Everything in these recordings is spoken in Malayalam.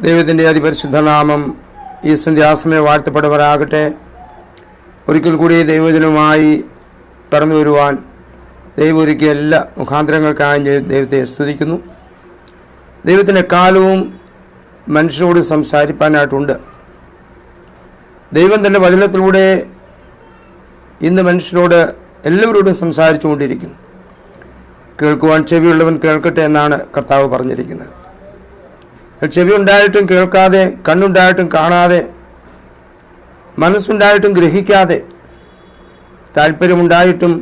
ദൈവത്തിൻ്റെ അതിപരിശുദ്ധ നാമം ഈ സന്ധ്യാസമയം വാഴ്ത്തപ്പെടുവാനാകട്ടെ. ഒരിക്കൽ കൂടി ദൈവജനവുമായി കടന്നു വരുവാൻ ദൈവം ഒരുക്കിയ എല്ലാ മുഖാന്തരങ്ങൾക്കായി ദൈവത്തെ സ്തുതിക്കുന്നു. ദൈവത്തിൻ്റെ കാലവും മനുഷ്യരോട് സംസാരിപ്പാനായിട്ടുണ്ട്. ദൈവം തൻ്റെ വചനത്തിലൂടെ ഇന്ന് മനുഷ്യരോട് എല്ലാവരോടും സംസാരിച്ചു കൊണ്ടിരിക്കുന്നു. കേൾക്കുവാൻ ചെവിയുള്ളവൻ കേൾക്കട്ടെ എന്നാണ് കർത്താവ് പറഞ്ഞിരിക്കുന്നത്. ചെവി ഉണ്ടായിട്ടും കേൾക്കാതെ, കണ്ണുണ്ടായിട്ടും കാണാതെ, മനസ്സുണ്ടായിട്ടും ഗ്രഹിക്കാതെ, താല്പര്യമുണ്ടായിട്ടും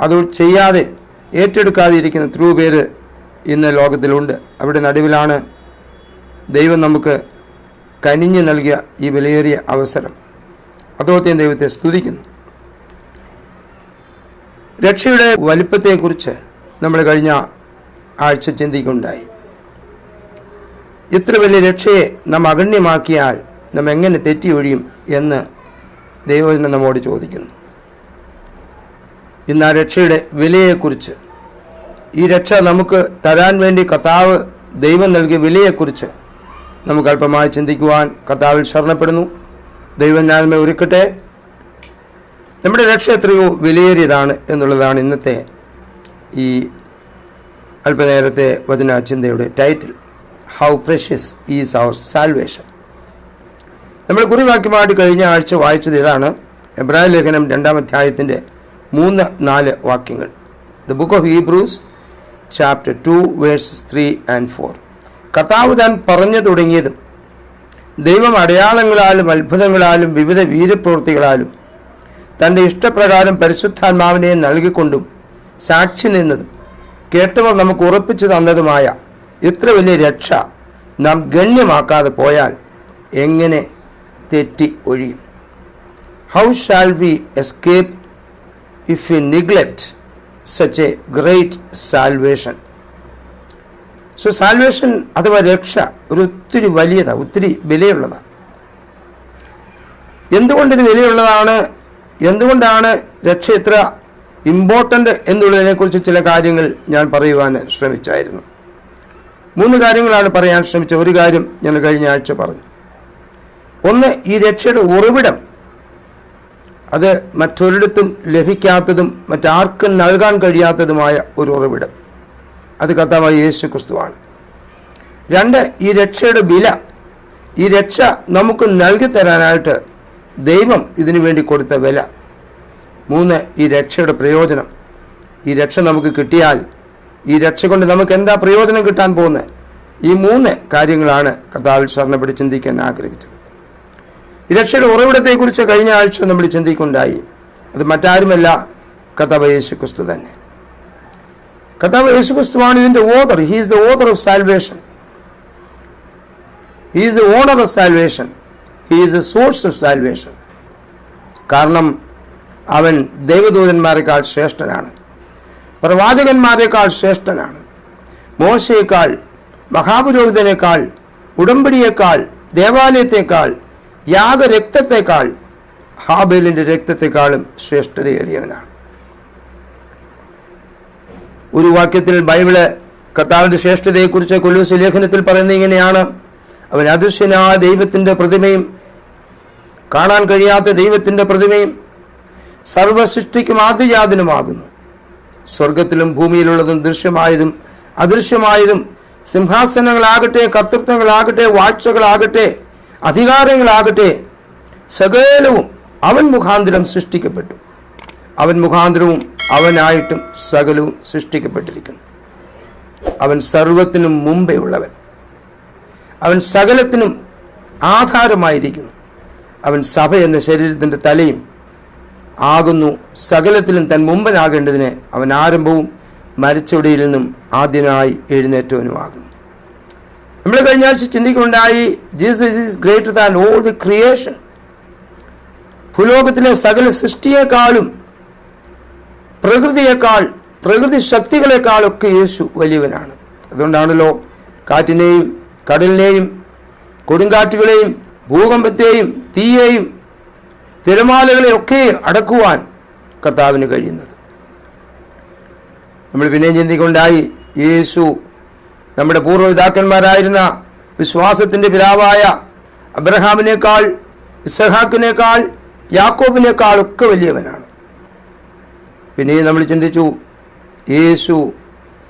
അത് ചെയ്യാതെ ഏറ്റെടുക്കാതെ ഇരിക്കുന്ന എത്രയോ പേര് ഇന്ന് ലോകത്തിലുണ്ട്. അവിടെ നടുവിലാണ് ദൈവം നമുക്ക് കനിഞ്ഞു നൽകിയ ഈ വിലയേറിയ അവസരം. അതോടൊപ്പം ദൈവത്തെ സ്തുതിക്കുന്നു. രക്ഷയുടെ വലിപ്പത്തെക്കുറിച്ച് നമ്മൾ കഴിഞ്ഞ ആഴ്ച ചിന്തിക്കുകയുണ്ടായി. ഇത്ര വലിയ രക്ഷയെ നാം അഗണ്യമാക്കിയാൽ നാം എങ്ങനെ തെറ്റി ഒഴിയും എന്ന് ദൈവവചനം നമ്മോട് ചോദിക്കുന്നു. ഇന്ന് ആ രക്ഷയുടെ വിലയെക്കുറിച്ച്, ഈ രക്ഷ നമുക്ക് തരാൻ വേണ്ടി കർത്താവ് ദൈവം നൽകിയ വിലയെക്കുറിച്ച് നമുക്ക് അല്പമായി ചിന്തിക്കുവാൻ കർത്താവിൽ ശരണപ്പെടുന്നു. ദൈവം ഞാനമ്മ ഒരുക്കട്ടെ. നമ്മുടെ രക്ഷ എത്രയോ വിലയേറിയതാണ് എന്നുള്ളതാണ് ഇന്നത്തെ ഈ അല്പനേരത്തെ വചന ചിന്തയുടെ title. How precious is our salvation. നമ്മൾ കുറിവാക്യമായിട്ട് കഴിഞ്ഞ ആഴ്ച വായിച്ചത് ഇതാണ്. എബ്രായ ലേഖനം 2-ാം അധ്യായത്തിൻ്റെ 3-4 വാക്യങ്ങൾ. The book of Hebrews chapter 2 versus 3 and 4. കർത്താവ് താൻ പറഞ്ഞു തുടങ്ങിയതും ദൈവം അടയാളങ്ങളാലും അത്ഭുതങ്ങളാലും വിവിധ വീരപ്രവൃത്തികളാലും തൻ്റെ ഇഷ്ടപ്രകാരം പരിശുദ്ധാത്മാവിനെ നൽകിക്കൊണ്ടും സാക്ഷി നിന്നതും കേട്ടവർ നമുക്ക് ഉറപ്പിച്ചു തന്നതുമായ ഇത്ര വലിയ രക്ഷ നാം ഗണ്യമാക്കാതെ പോയാൽ എങ്ങനെ തെറ്റി ഒഴിയും? How shall we escape if we neglect such a great salvation? So salvation അഥവാ രക്ഷ ഒത്തിരി വലിയതാണ്, ഒത്തിരി വിലയുള്ളതാണ്. എന്തുകൊണ്ടിത് വിലയുള്ളതാണ്, എന്തുകൊണ്ടാണ് രക്ഷ ഇത്ര ഇമ്പോർട്ടൻ്റ് എന്നുള്ളതിനെക്കുറിച്ച് ചില കാര്യങ്ങൾ ഞാൻ പറയുവാൻ ശ്രമിച്ചായിരുന്നു. 3 കാര്യങ്ങളാണ് പറയാൻ ശ്രമിച്ചത്. ഒരു കാര്യം ഞാൻ കഴിഞ്ഞ ആഴ്ച പറഞ്ഞു. ഒന്ന്, ഈ രക്ഷയുടെ ഉറവിടം അത് മറ്റൊരിടത്തും ലഭിക്കാത്തതും മറ്റാർക്കും നൽകാൻ കഴിയാത്തതുമായ ഒരു ഉറവിടം, അത് കർത്താവായ യേശു ക്രിസ്തുവാണ്. 2, ഈ രക്ഷയുടെ വില, ഈ രക്ഷ നമുക്ക് നൽകി തരാനായിട്ട് ദൈവം ഇതിനു വേണ്ടി കൊടുത്ത വില. 3, ഈ രക്ഷയുടെ പ്രയോജനം. ഈ രക്ഷ നമുക്ക് കിട്ടിയാൽ ഈ രക്ഷ കൊണ്ട് നമുക്ക് എന്താ പ്രയോജനം കിട്ടാൻ പോകുന്നത്? ഈ 3 കാര്യങ്ങളാണ് കർത്താവിൽ ശരണപ്പെട്ട് ചിന്തിക്കാൻ ആഗ്രഹിച്ചത്. ഈ രക്ഷയുടെ ഉറവിടത്തെക്കുറിച്ച് കഴിഞ്ഞ ആഴ്ച നമ്മൾ ചിന്തിക്കുണ്ടായി. അത് മറ്റാരുമല്ല, കർത്താവ് യേശു ക്രിസ്തു തന്നെ. കർത്താവ് യേശു ക്രിസ്തുവാണ് ഇതിൻ്റെ author. He is the author of salvation. He is the owner of salvation. He is the source of salvation. കാരണം അവൻ ദൈവദൂതന്മാരെക്കാൾ ശ്രേഷ്ഠനാണ്, പ്രവാചകന്മാരെക്കാൾ ശ്രേഷ്ഠനാണ്, മോശയേക്കാൾ, മഹാപുരോഹിതനേക്കാൾ, ഉടമ്പടിയേക്കാൾ, ദേവാലയത്തേക്കാൾ, യാഗരക്തത്തെക്കാൾ, ഹാബേലിൻ്റെ രക്തത്തെക്കാളും ശ്രേഷ്ഠതയേറിയവനാണ്. ഒരു വാക്യത്തിൽ ബൈബിള് കർത്താവിൻ്റെ ശ്രേഷ്ഠതയെക്കുറിച്ച് കൊലോസ്യ ലേഖനത്തിൽ പറയുന്നത് ഇങ്ങനെയാണ്: അവൻ അദൃശ്യനായ ദൈവത്തിൻ്റെ പ്രതിമയും കാണാൻ കഴിയാത്ത ദൈവത്തിൻ്റെ പ്രതിമയും സർവസൃഷ്ടിക്കും ആദ്യജാതനുമാകുന്നു. സ്വർഗത്തിലും ഭൂമിയിലുള്ളതും ദൃശ്യമായതും അദൃശ്യമായതും, സിംഹാസനങ്ങളാകട്ടെ, കർത്തൃത്വങ്ങളാകട്ടെ, വാഴ്ചകളാകട്ടെ, അധികാരങ്ങളാകട്ടെ, സകലവും അവൻ മുഖാന്തരം സൃഷ്ടിക്കപ്പെട്ടു. അവൻ മുഖാന്തരവും അവനായിട്ടും സകലവും സൃഷ്ടിക്കപ്പെട്ടിരിക്കുന്നു. അവൻ സർവത്തിനും മുമ്പേ ഉള്ളവൻ. അവൻ സകലത്തിനും ആധാരമായിരിക്കുന്നു. അവൻ സഭ എന്ന ശരീരത്തിൻ്റെ തലയും ആകുന്നു. സകലത്തിലും തൻ മുമ്പനാകേണ്ടതിന് അവൻ ആരംഭവും മരിച്ചവടിയിൽ നിന്നും ആദ്യനായി എഴുന്നേറ്റവനുമാകുന്നു. നമ്മൾ കഴിഞ്ഞ ആഴ്ച ചിന്തിക്കുന്നുണ്ടായി, Jesus is greater than all the creation. ഭൂലോകത്തിലെ സകല സൃഷ്ടിയേക്കാളും, പ്രകൃതിയേക്കാൾ, പ്രകൃതി ശക്തികളെക്കാളൊക്കെ യേശു വലിയവനാണ്. അതുകൊണ്ടാണല്ലോ കാറ്റിനെയും കടലിനെയും കൊടുങ്കാറ്റുകളെയും ഭൂകമ്പത്തെയും തീയെയും തിരമാലകളെയൊക്കെ അടക്കുവാൻ കർത്താവിന് കഴിയുന്നത്. നമ്മൾ പിന്നെ ചിന്തിക്കൊണ്ടായി, യേശു നമ്മുടെ പൂർവ്വപിതാക്കന്മാരായിരുന്ന വിശ്വാസത്തിൻ്റെ പിതാവായ അബ്രഹാമിനേക്കാൾ, ഇസഹാക്കിനേക്കാൾ, യാക്കോബിനേക്കാൾ ഒക്കെ വലിയവനാണ്. പിന്നെ നമ്മൾ ചിന്തിച്ചു, യേശു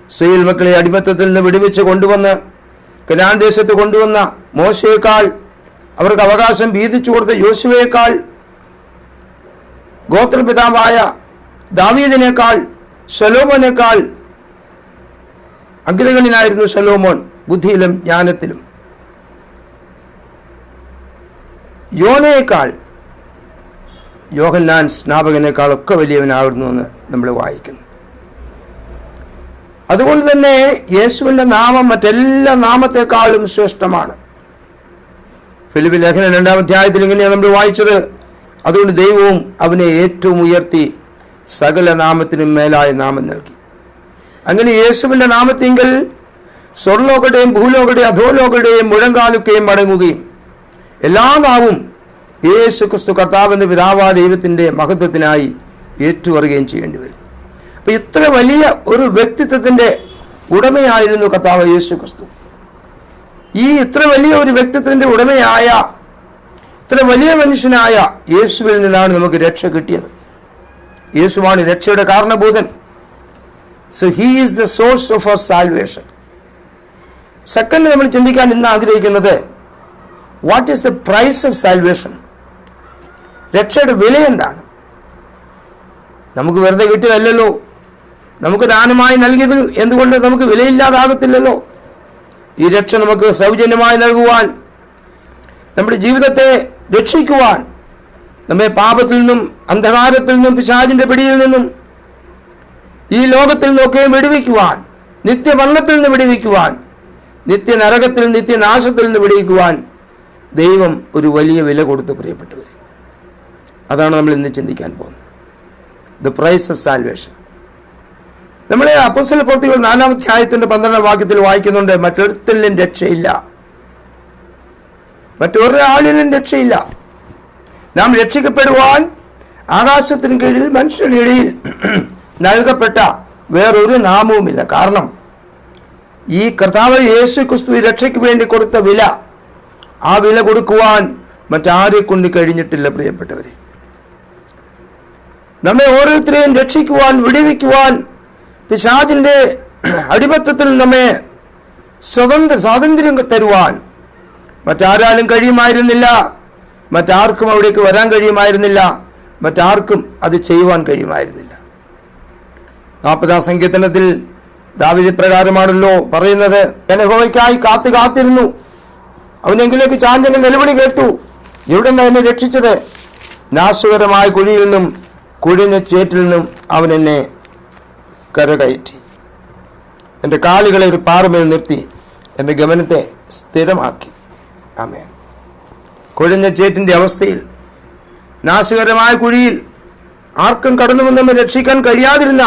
ഇസ്രായേൽ മക്കളെ അടിമത്തത്തിൽ നിന്ന് വിടുവിച്ച് കൊണ്ടുവന്ന് കനാൻ ദേശത്ത് കൊണ്ടുവന്ന മോശയേക്കാൾ, അവർക്ക് അവകാശം വീതിച്ചു കൊടുത്ത യോശുവയേക്കാൾ, ഗോത്രപിതാവായ ദാവീദിനേക്കാൾ, ശലോമോനേക്കാൾ അഗ്രഗണ്യനായിരുന്നു ശലോമോൻ ബുദ്ധിയിലും ജ്ഞാനത്തിലും. യോനയേക്കാൾ, യോഹന്നാൻ സ്നാപകനേക്കാൾ ഒക്കെ വലിയവനായിരുന്നു എന്ന് നമ്മൾ വായിക്കുന്നു. അതുകൊണ്ട് തന്നെ യേശുവിൻ്റെ നാമം മറ്റെല്ലാ നാമത്തെക്കാളും ശ്രേഷ്ഠമാണ്. ഫിലിപ്പി ലേഖനം 2-ാം അധ്യായത്തിൽ ഇങ്ങനെയാണ് നമ്മൾ വായിച്ചത്, അതുകൊണ്ട് ദൈവവും അവനെ ഏറ്റവും ഉയർത്തി സകല നാമത്തിനും മേലായ നാമം നൽകി. അങ്ങനെ യേശുവിൻ്റെ നാമത്തിങ്കൽ സ്വർലോകയുടെയും ഭൂലോകയുടെയും അധോലോകയുടെയും മുഴങ്കാലുക്കയും മടങ്ങുകയും എല്ലാ നാവും യേശു ക്രിസ്തു കർത്താവെന്ന പിതാവാ ദൈവത്തിൻ്റെ മഹത്വത്തിനായി ഏറ്റുപറയുകയും ചെയ്യേണ്ടി വരും. അപ്പം ഇത്ര വലിയ ഒരു വ്യക്തിത്വത്തിൻ്റെ ഉടമയായിരുന്നു കർത്താവ് യേശു ക്രിസ്തു. ഈ ഇത്ര വലിയ ഒരു വ്യക്തിത്വത്തിൻ്റെ ഉടമയായ, ഇത്ര വലിയ മനുഷ്യനായ യേശുവിൽ നിന്നാണ് നമുക്ക് രക്ഷ കിട്ടിയത്. യേശുവാണ് രക്ഷയുടെ കാരണഭൂതൻ. So he is the source of our salvation. Second നമ്മൾ ചിന്തിക്കാൻ ഇന്ന് ആഗ്രഹിക്കുന്നത്, what is the price of salvation? രക്ഷയുടെ വില എന്താണ്? നമുക്ക് വെറുതെ കിട്ടിയതല്ലല്ലോ, നമുക്ക് ദാനമായി നൽകിയത് എന്തുകൊണ്ട് നമുക്ക് വിലയില്ലാതാകത്തില്ലല്ലോ? ഈ രക്ഷ നമുക്ക് സൗജന്യമായി നൽകുവാൻ, നമ്മുടെ ജീവിതത്തെ രക്ഷിക്കുവാൻ, നമ്മെ പാപത്തിൽ നിന്നും, അന്ധകാരത്തിൽ നിന്നും, പിശാചിന്റെ പിടിയിൽ നിന്നും, ഈ ലോകത്തിൽ നിന്നൊക്കെ വിടുവിക്കുവാൻ, നിത്യമരണത്തിൽ നിന്ന് വിടുവിക്കുവാൻ, നിത്യനരകത്തിൽ, നിത്യനാശത്തിൽ നിന്ന് വിടുവിക്കുവാൻ ദൈവം ഒരു വലിയ വില കൊടുത്ത് പ്രിയപ്പെട്ടവർ. അതാണ് നമ്മൾ ഇന്ന് ചിന്തിക്കാൻ പോകുന്നത്, ദ പ്രൈസ് ഓഫ് സാൽവേഷൻ. നമ്മളെ അപ്പോസ്തല പ്രവൃത്തികൾ 4-ാം അധ്യായത്തിന്റെ 12-ാം വാക്യത്തിൽ വായിക്കുന്നുണ്ട്, മറ്റൊരുത്തരിലും രക്ഷയില്ല, മറ്റൊരാളിലും രക്ഷയില്ല. നാം രക്ഷിക്കപ്പെടുവാൻ ആകാശത്തിന് കീഴിൽ മനുഷ്യരുടെ ഇടയിൽ നൽകപ്പെട്ട വേറൊരു നാമവുമില്ല. കാരണം ഈ കർത്താവ് യേശു ക്രിസ്തു രക്ഷയ്ക്ക് വേണ്ടി കൊടുത്ത വില, ആ വില കൊടുക്കുവാൻ മറ്റാരെ കൊണ്ട് കഴിഞ്ഞിട്ടില്ല പ്രിയപ്പെട്ടവരെ. നമ്മെ ഓരോരുത്തരെയും രക്ഷിക്കുവാൻ, വിടുവിക്കുവാൻ, പിശാചിന്റെ അടിമത്തത്തിൽ നമ്മെ സ്വാതന്ത്ര്യം തരുവാൻ മറ്റാരാലും കഴിയുമായിരുന്നില്ല. മറ്റാർക്കും അവിടേക്ക് വരാൻ കഴിയുമായിരുന്നില്ല. മറ്റാർക്കും അത് ചെയ്യുവാൻ കഴിയുമായിരുന്നില്ല. 40-ാം സങ്കീർത്തനത്തിൽ ദാവീദ് പ്രകാരമാണല്ലോ പറയുന്നത്, ഞാൻ യഹോവയ്ക്കായി കാത്തിരുന്നു, അവനെങ്കിലേക്ക് ചാഞ്ചന്റെ നിലവിളി കേട്ടു. എവിടെ നിന്ന് എന്നെ രക്ഷിച്ചത്? നാശകരമായ കുഴിയിൽ നിന്നും, കുഴിഞ്ഞ ചേറ്റിൽ നിന്നും അവൻ എന്നെ കരകയറ്റി. എൻ്റെ കാലുകളെ ഒരു പാറമേൽ നിർത്തി എൻ്റെ ഗമനത്തെ സ്ഥിരമാക്കി. ആമേൻ. കുഴിഞ്ഞ ചേറ്റിൻ്റെ അവസ്ഥയിൽ, നാശകരമായ കുഴിയിൽ, ആർക്കും കടന്നു വന്ന് നമ്മെ രക്ഷിക്കാൻ കഴിയാതിരുന്ന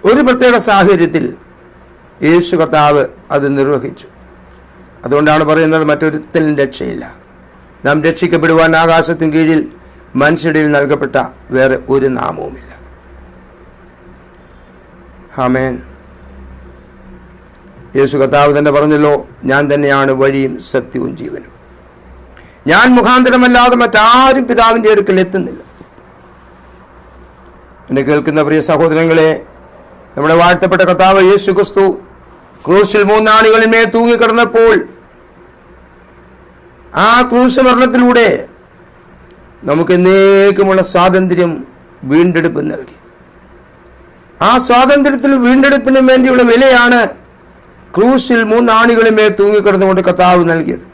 ഒരു പ്രത്യേക സാഹചര്യത്തിൽ യേശു കർത്താവ് അത് നിർവഹിച്ചു. അതുകൊണ്ടാണ് പറയുന്നത്, മറ്റൊരുത്തലും രക്ഷയില്ല. നാം രക്ഷിക്കപ്പെടുവാൻ ആകാശത്തിന് കീഴിൽ മനുഷ്യരുടെ നൽകപ്പെട്ട വേറെ ഒരു നാമവുമില്ല. ആമേൻ. യേശു കർത്താവ് തന്നെ പറഞ്ഞല്ലോ, ഞാൻ തന്നെയാണ് വഴിയും സത്യവും ജീവനും. ഞാൻ മുഖാന്തരമല്ലാതെ മറ്റാരും പിതാവിൻ്റെ അടുക്കൽ എത്തുന്നില്ല. എന്നെ കേൾക്കുന്ന പ്രിയ സഹോദരങ്ങളെ, നമ്മുടെ വാഴ്ത്തപ്പെട്ട കർത്താവ് യേശു ക്രിസ്തു ക്രൂശിൽ 3 ആണികളിന്മേൽ തൂങ്ങിക്കിടന്നപ്പോൾ ആ ക്രൂശ് മരണത്തിലൂടെ നമുക്ക് എന്നേക്കുമുള്ള സ്വാതന്ത്ര്യം, വീണ്ടെടുപ്പ് നൽകി. ആ സ്വാതന്ത്ര്യത്തിനും വീണ്ടെടുപ്പിനും വേണ്ടിയുള്ള വിലയാണ് ക്രൂശിൽ 3 ആണികളിന്മേൽ തൂങ്ങിക്കിടന്നുകൊണ്ട് കർത്താവ് നൽകിയത്.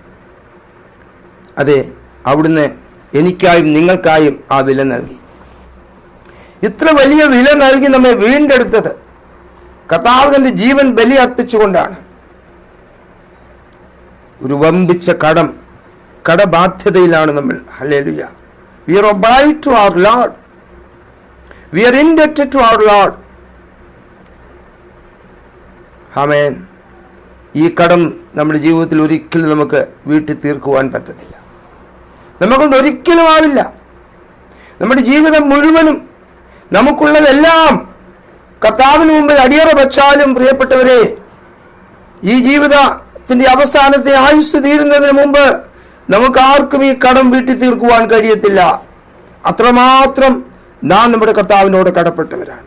അതെ, അവിടുന്ന് എനിക്കായും നിങ്ങൾക്കായും ആ വില നൽകി. ഇത്ര വലിയ വില നൽകി നമ്മെ വീണ്ടെടുത്തത് കർത്താവ് തന്റെ ജീവൻ ബലി അർപ്പിച്ചുകൊണ്ടാണ്. ഒരു വമ്പിച്ച കടബാധ്യതയിലാണ് നമ്മൾ. Hallelujah. We are obliged to our Lord. We are indebted to our Lord. ആമേൻ. ഈ കടം നമ്മുടെ ജീവിതത്തിൽ ഒരിക്കലും നമുക്ക് വീട്ടിൽ തീർക്കുവാൻ പറ്റത്തില്ല. നമ്മെക്കൊണ്ട് ഒരിക്കലും ആവില്ല. നമ്മുടെ ജീവിതം മുഴുവനും നമുക്കുള്ളതെല്ലാം കർത്താവിന് മുമ്പിൽ അടിയറ വച്ചാലും പ്രിയപ്പെട്ടവരെ, ഈ ജീവിത ജീവിതത്തിന്റെ അവസാനത്തെ ആയുസ് തീരുന്നതിന് മുമ്പ് നമുക്ക് ആർക്കും ഈ കടം വീട്ടി തീർക്കുവാൻ കഴിയത്തില്ല. അത്രമാത്രം നാം നമ്മുടെ കർത്താവിനോട് കടപ്പെട്ടവരാണ്.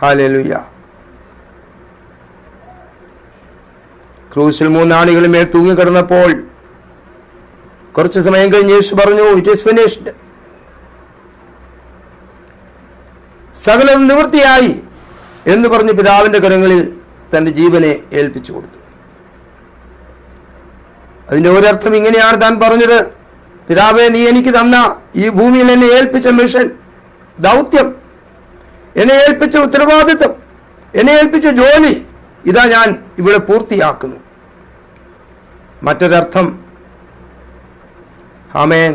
ഹല്ലേലൂയ. ക്രൂശിൽ 3 ആണികളുടെ മേൽ തൂങ്ങിക്കിടന്നപ്പോൾ കുറച്ച് സമയം കഴിഞ്ഞ് യേശു പറഞ്ഞു, ഇറ്റ് ഈസ് ഫിനിഷ്ഡ്. സകലം നിവൃത്തിയായി എന്ന് പറഞ്ഞ് പിതാവിന്റെ കരങ്ങളിൽ തന്റെ ജീവനെ ഏൽപ്പിച്ചു കൊടുത്തു. അതിന്റെ ഒരർത്ഥം ഇങ്ങനെയാണ് താൻ പറഞ്ഞത്, പിതാവേ, നീ എനിക്ക് തന്ന ഈ ഭൂമിയിൽ എന്നെ ഏൽപ്പിച്ച മിഷൻ, ദൗത്യം, എന്നെ ഏൽപ്പിച്ച ഉത്തരവാദിത്വം, എന്നെ ഏൽപ്പിച്ച ജോലി, ഇതാ ഞാൻ ഇവിടെ പൂർത്തിയാക്കുന്നു. മറ്റൊരർത്ഥം, ആമേൻ,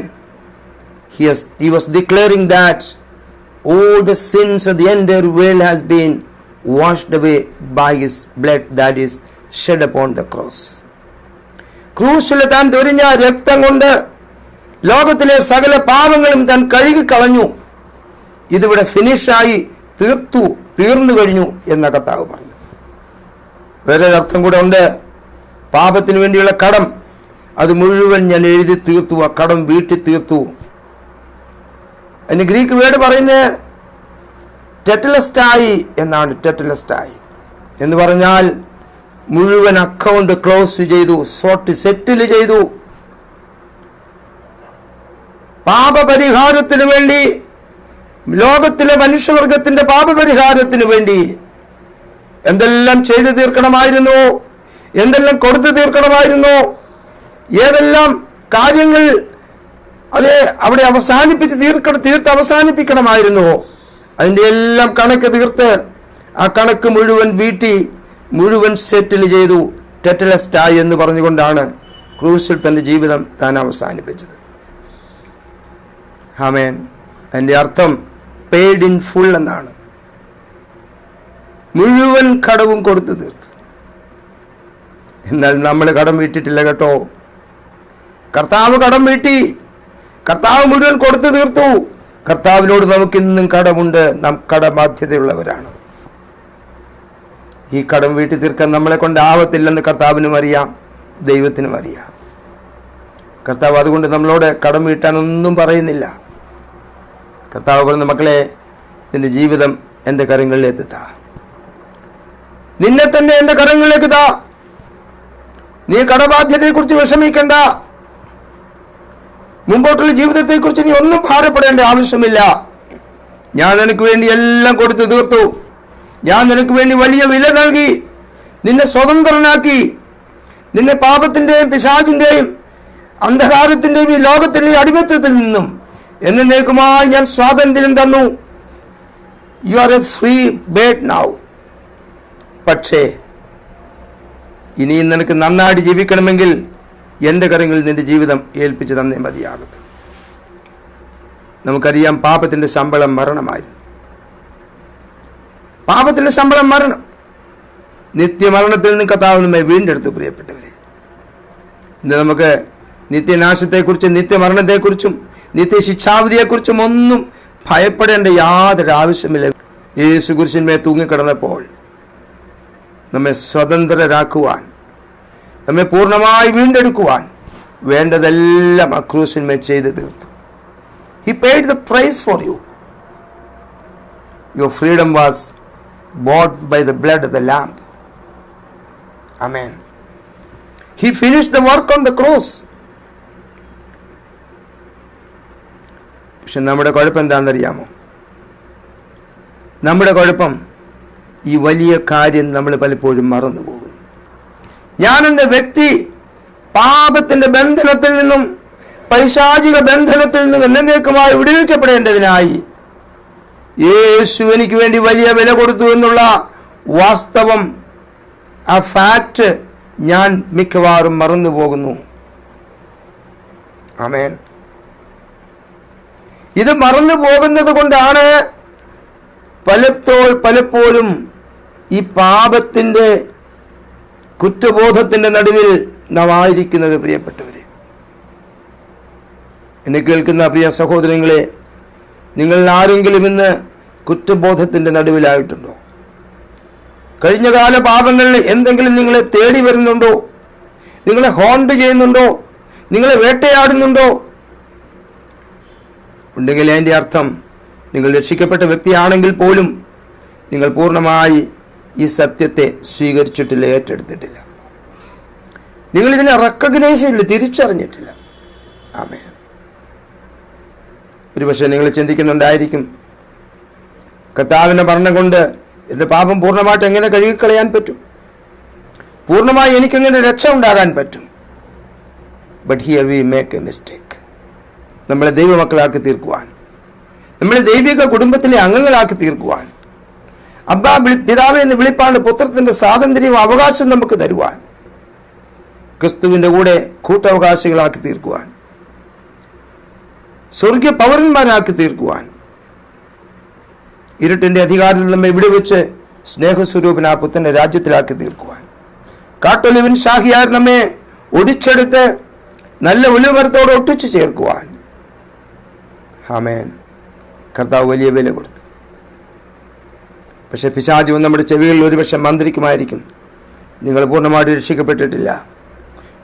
he was declaring that all the sins of the entire world has been washed away by his blood that is shed upon the cross. ക്രൂശിൽ താൻ ചൊരിഞ്ഞ രക്തം കൊണ്ട് ലോകത്തിലെ സകല പാപങ്ങളും താൻ കഴുകിക്കളഞ്ഞു. ഇതിവിടെ ഫിനിഷായി തീർന്നു കഴിഞ്ഞു എന്ന കർത്താവ് പറഞ്ഞു. വേറൊരർത്ഥം കൂടെ ഉണ്ട്, പാപത്തിന് വേണ്ടിയുള്ള കടം അത് മുഴുവൻ ഞാൻ എഴുതി തീർത്തു, ആ കടം വീട്ടി തീർത്തു. അതിന് ഗ്രീക്ക് വേർഡ് പറയുന്നത് ടെറ്റലസ്റ്റായി എന്നാണ്. ടെറ്റലസ്റ്റായി എന്ന് പറഞ്ഞാൽ മുഴുവൻ അക്കൗണ്ട് ക്ലോസ് ചെയ്തു, സെറ്റിൽ ചെയ്തു. പാപപരിഹാരത്തിന് വേണ്ടി, ലോകത്തിലെ മനുഷ്യവർഗത്തിന്റെ പാപപരിഹാരത്തിന് വേണ്ടി എന്തെല്ലാം ചെയ്തു തീർക്കണമായിരുന്നു, എന്തെല്ലാം കൊടുത്തു തീർക്കണമായിരുന്നു, ഏതെല്ലാം കാര്യങ്ങൾ അത് അവിടെ തീർത്ത് അവസാനിപ്പിക്കണമായിരുന്നു, അതിൻ്റെ എല്ലാം കണക്ക് തീർത്ത് ആ കണക്ക് മുഴുവൻ വീട്ടി മുഴുവൻ സെറ്റിൽ ചെയ്തു. ടെറ്റലസ്റ്റായി എന്ന് പറഞ്ഞുകൊണ്ടാണ് ക്രൂശിൽ തൻ്റെ ജീവിതം താൻ അവസാനിപ്പിച്ചത്. ആമേൻ. അതിൻ്റെ അർത്ഥം പെയ്ഡ് ഇൻ ഫുൾ എന്നാണ്. മുഴുവൻ കടവും കൊടുത്തു തീർത്തു. എന്നാൽ നമ്മൾ കടം വീട്ടിട്ടില്ല കേട്ടോ. കർത്താവ് കടം വീട്ടി, കർത്താവ് മുഴുവൻ കൊടുത്തു തീർത്തു. കർത്താവിനോട് നമുക്കിന്നും കടമുണ്ട്, നാം കടബാധ്യതയുള്ളവരാണ്. ഈ കടം വീട്ടി തീർക്കാൻ നമ്മളെ കൊണ്ടാവത്തില്ലെന്ന് കർത്താവിനും അറിയാം, ദൈവത്തിനും അറിയാം. കർത്താവ് അതുകൊണ്ട് നമ്മളോട് കടം വീട്ടാനൊന്നും പറയുന്നില്ല. കർത്താവ് പറയുന്ന, മക്കളെ, നിന്റെ ജീവിതം എൻ്റെ കരങ്ങളിലേക്ക് താ, നിന്നെ തന്നെ എൻ്റെ കരങ്ങളിലേക്ക് താ. നീ കടബാധ്യതയെക്കുറിച്ച് വിഷമിക്കണ്ട. മുമ്പോട്ടുള്ള ജീവിതത്തെക്കുറിച്ച് നീ ഒന്നും ഭാരപ്പെടേണ്ട ആവശ്യമില്ല. ഞാൻ നിനക്ക് വേണ്ടി എല്ലാം കൊടുത്തു തീർത്തു. ഞാൻ നിനക്ക് വേണ്ടി വലിയ വില നൽകി, നിന്നെ സ്വതന്ത്രനാക്കി, നിന്നെ പാപത്തിൻ്റെയും പിശാചിൻ്റെയും അന്ധകാരത്തിൻ്റെയും ഈ ലോകത്തിൻ്റെ അടിമത്തത്തിൽ നിന്നും എന്നേക്കുമായി ഞാൻ സ്വാതന്ത്ര്യം തന്നു. You are A free bird now. പക്ഷേ ഇനിയും നിനക്ക് നന്നായിട്ട് ജീവിക്കണമെങ്കിൽ എൻ്റെ കരങ്ങളിൽ നിന്റെ ജീവിതം ഏൽപ്പിച്ച് തന്നേ മതിയാകട്ടെ. നമുക്കറിയാം, പാപത്തിൻ്റെ ശമ്പളം മരണമായിരുന്നു. പാപത്തിൻ്റെ ശമ്പളം മരണം. നിത്യമരണത്തിൽ നിന്ന് കർത്താവ് നമ്മെ വീണ്ടെടുത്തു. പ്രിയപ്പെട്ടവരെ, ഇന്ന് നമുക്ക് നിത്യനാശത്തെക്കുറിച്ചും നിത്യമരണത്തെക്കുറിച്ചും നിത്യശിക്ഷാവിധിയെക്കുറിച്ചും ഒന്നും ഭയപ്പെടേണ്ട യാതൊരു ആവശ്യമില്ല. യേശു കുരിശിന്മേൽ തൂങ്ങിക്കിടന്നപ്പോൾ നമ്മെ സ്വതന്ത്രരാക്കുവാൻ, നമ്മെ പൂർണ്ണമായി വീണ്ടെടുക്കുവാൻ വേണ്ടതെല്ലാം ആ ക്രൂശിന്മേൽ ചെയ്ത് തീർത്തു. He paid the price for you. Your freedom was bought by the blood of the Lamb. Amen. He finished the work on the cross. പക്ഷെ നമ്മുടെ കുഴപ്പം എന്താണെന്നറിയാമോ? നമ്മുടെ കുഴപ്പം ഈ വലിയ കാര്യം നമ്മൾ പലപ്പോഴും മറന്നു പോകുന്നു. ഞാനെന്ന വ്യക്തി പാപത്തിന്റെ ബന്ധനത്തിൽ നിന്നും പൈശാചിക ബന്ധനത്തിൽ നിന്നും എന്നേക്കുമായി വിടുവിക്കപ്പെടേണ്ടതിനായി യേശു എനിക്ക് വേണ്ടി വലിയ വില കൊടുത്തു എന്നുള്ള വാസ്തവം, ആ ഫാക്റ്റ് ഞാൻ മിക്കവാറും മറന്നു പോകുന്നു. ആമേൻ. ഇത് മറന്നു പോകുന്നത് കൊണ്ടാണ് പലപ്പോഴും ഈ പാപത്തിന്റെ കുറ്റബോധത്തിന്റെ നടുവിൽ നാം ആയിരിക്കുന്നത്. പ്രിയപ്പെട്ടവരെ, എന്നെ കേൾക്കുന്ന പ്രിയ സഹോദരങ്ങളെ, നിങ്ങൾ ആരെങ്കിലും ഇന്ന് കുറ്റബോധത്തിന്റെ നടുവിലായിട്ടുണ്ടോ? നിങ്ങൾ ആരെങ്കിലും ഇന്ന് പാപത്തിന്റെ ബന്ധനത്തിൽ നിന്നും പൈശാചിക ബന്ധനത്തിൽ നിന്നും എന്നേക്കുമായി വിടുവിക്കപ്പെടേണ്ടതിനായി യേശു എനിക്ക് വേണ്ടി വലിയ വില കൊടുത്തു എന്നുള്ള വാസ്തവം, ആ ഫാക്റ്റ് ഞാൻ മിക്കവാറും മറന്നു പോകുന്നു. ആമേൻ. ഇത് മറന്നു പോകുന്നത് കൊണ്ടാണ് പലപ്പോഴും ഈ പാപത്തിന്റെ കുറ്റബോധത്തിന്റെ നടുവിൽ നാം ആയിരിക്കുന്നത്. എന്നെ കേൾക്കുന്ന പ്രിയ സഹോദരങ്ങളെ, നിങ്ങൾ ആരെങ്കിലും ഇന്ന് കഴിഞ്ഞകാല പാപങ്ങളിൽ എന്തെങ്കിലും നിങ്ങളെ തേടി വരുന്നുണ്ടോ? നിങ്ങളെ ഹോണ്ട് ചെയ്യുന്നുണ്ടോ? നിങ്ങളെ വേട്ടയാടുന്നുണ്ടോ? ഉണ്ടെങ്കിൽ അതിൻ്റെ അർത്ഥം നിങ്ങൾ രക്ഷിക്കപ്പെട്ട വ്യക്തിയാണെങ്കിൽ പോലും നിങ്ങൾ പൂർണ്ണമായി ഈ സത്യത്തെ സ്വീകരിച്ചിട്ടില്ല, ഏറ്റെടുത്തിട്ടില്ല. നിങ്ങളിതിനെ റെക്കഗ്നൈസ് ചെയ്തില്ല, തിരിച്ചറിഞ്ഞിട്ടില്ല. ആമേൻ. ഒരുപക്ഷെ നിങ്ങൾ ചിന്തിക്കുന്നുണ്ടായിരിക്കും, കർത്താവിൻ്റെ മരണം കൊണ്ട് എൻ്റെ പാപം പൂർണ്ണമായിട്ട് എങ്ങനെ കഴുകിക്കളയാൻ പറ്റും? പൂർണ്ണമായി എനിക്കെങ്ങനെ രക്ഷ ഉണ്ടാകാൻ പറ്റും? But here we make A mistake. നമ്മളെ ദൈവമക്കളാക്കി തീർക്കുവാൻ, നമ്മളെ ദൈവിക കുടുംബത്തിലെ അംഗങ്ങളാക്കി തീർക്കുവാൻ, അബ്ബാ പിതാവേ എന്ന് വിളിപ്പാണ്ട് പുത്രത്തിൻ്റെ സ്വാതന്ത്ര്യവും അവകാശം നമുക്ക് തരുവാൻ, ക്രിസ്തുവിൻ്റെ കൂടെ കൂട്ടവകാശികളാക്കി തീർക്കുവാൻ, സ്വർഗീയ പൗരന്മാരാക്കി തീർക്കുവാൻ, ഇരുട്ടിൻ്റെ അധികാരത്തിൽ നമ്മെ ഇവിടെ വെച്ച് സ്നേഹസ്വരൂപന പുത്രന്റെ രാജ്യത്തിലാക്കി തീർക്കുവാൻ, കാട്ടൊലിവിൻ ഷാഹിയാർ നമ്മെ ഒടിച്ചെടുത്ത് നല്ല ഒലിമരത്തോട് ഒട്ടിച്ചു ചേർക്കുവാൻ. ആമേൻ. കർത്താവ് വലിയ വില കൊടുത്തു. പക്ഷെ പിശാചു നമ്മുടെ ചെവികളിൽ ഒരുപക്ഷെ മന്ത്രിക്കുമായിരിക്കും, നിങ്ങൾ പൂർണ്ണമായിട്ട് രക്ഷിക്കപ്പെട്ടിട്ടില്ല,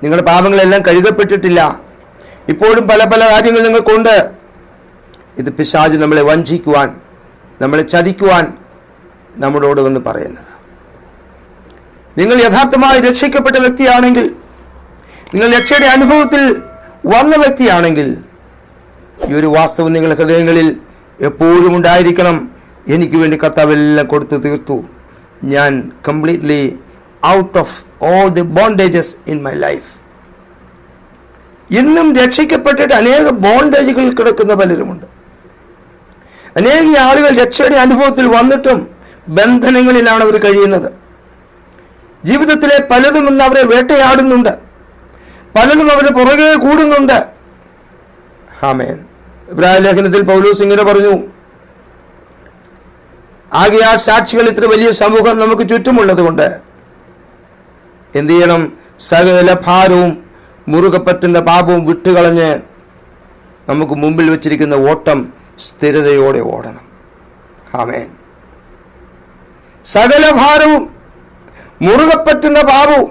നിങ്ങളുടെ പാപങ്ങളെല്ലാം കഴുകപ്പെട്ടിട്ടില്ല, ഇപ്പോഴും പല പല കാര്യങ്ങൾ നിങ്ങൾക്കുണ്ട്. ഇത് പിശാചു നമ്മളെ വഞ്ചിക്കുവാൻ, നമ്മളെ ചതിക്കുവാൻ നമ്മളോട് വന്ന് പറയുന്നത്. നിങ്ങൾ യഥാർത്ഥമായി രക്ഷിക്കപ്പെട്ട വ്യക്തിയാണെങ്കിൽ, നിങ്ങൾ രക്ഷയുടെ അനുഭവത്തിൽ വന്ന വ്യക്തിയാണെങ്കിൽ, ഈ ഒരു വാസ്തവം നിങ്ങളുടെ ഹൃദയങ്ങളിൽ എപ്പോഴും ഉണ്ടായിരിക്കണം. എനിക്ക് വേണ്ടി കർത്താവെല്ലാം കൊടുത്തു തീർത്തു, ഞാൻ completely out of all the bondages in my life. ഇന്നും രക്ഷിക്കപ്പെട്ടിട്ട് അനേക ബോണ്ടേജുകൾ കിടക്കുന്ന പലരുമുണ്ട്. അനേക ആളുകൾ രക്ഷയുടെ അനുഭവത്തിൽ വന്നിട്ടും ബന്ധനങ്ങളിലാണ് അവർ കഴിയുന്നത്. ജീവിതത്തിലെ പലതും ഇന്ന് അവരെ വേട്ടയാടുന്നുണ്ട്, പലതും അവരുടെ പുറകെ കൂടുന്നുണ്ട്. ആമേൻ. ഇബ്രാഹിം ലേഖനത്തിൽ പൗലോസ് ഇങ്ങനെ പറഞ്ഞു, ആകയാൽ സാക്ഷികൾ ഇത്ര വലിയ സമൂഹം നമുക്ക് ചുറ്റുമുള്ളത് കൊണ്ട് എന്ത് ചെയ്യണം? സകല ഭാരവും മുറുകെ പറ്റുന്ന പാപവും വിട്ടുകളഞ്ഞ് നമുക്ക് മുമ്പിൽ വെച്ചിരിക്കുന്ന ഓട്ടം സ്ഥിരതയോടെ ഓടണം. ആമേൻ. സകല ഭാരവും മുറുകെ പറ്റുന്ന പാപവും,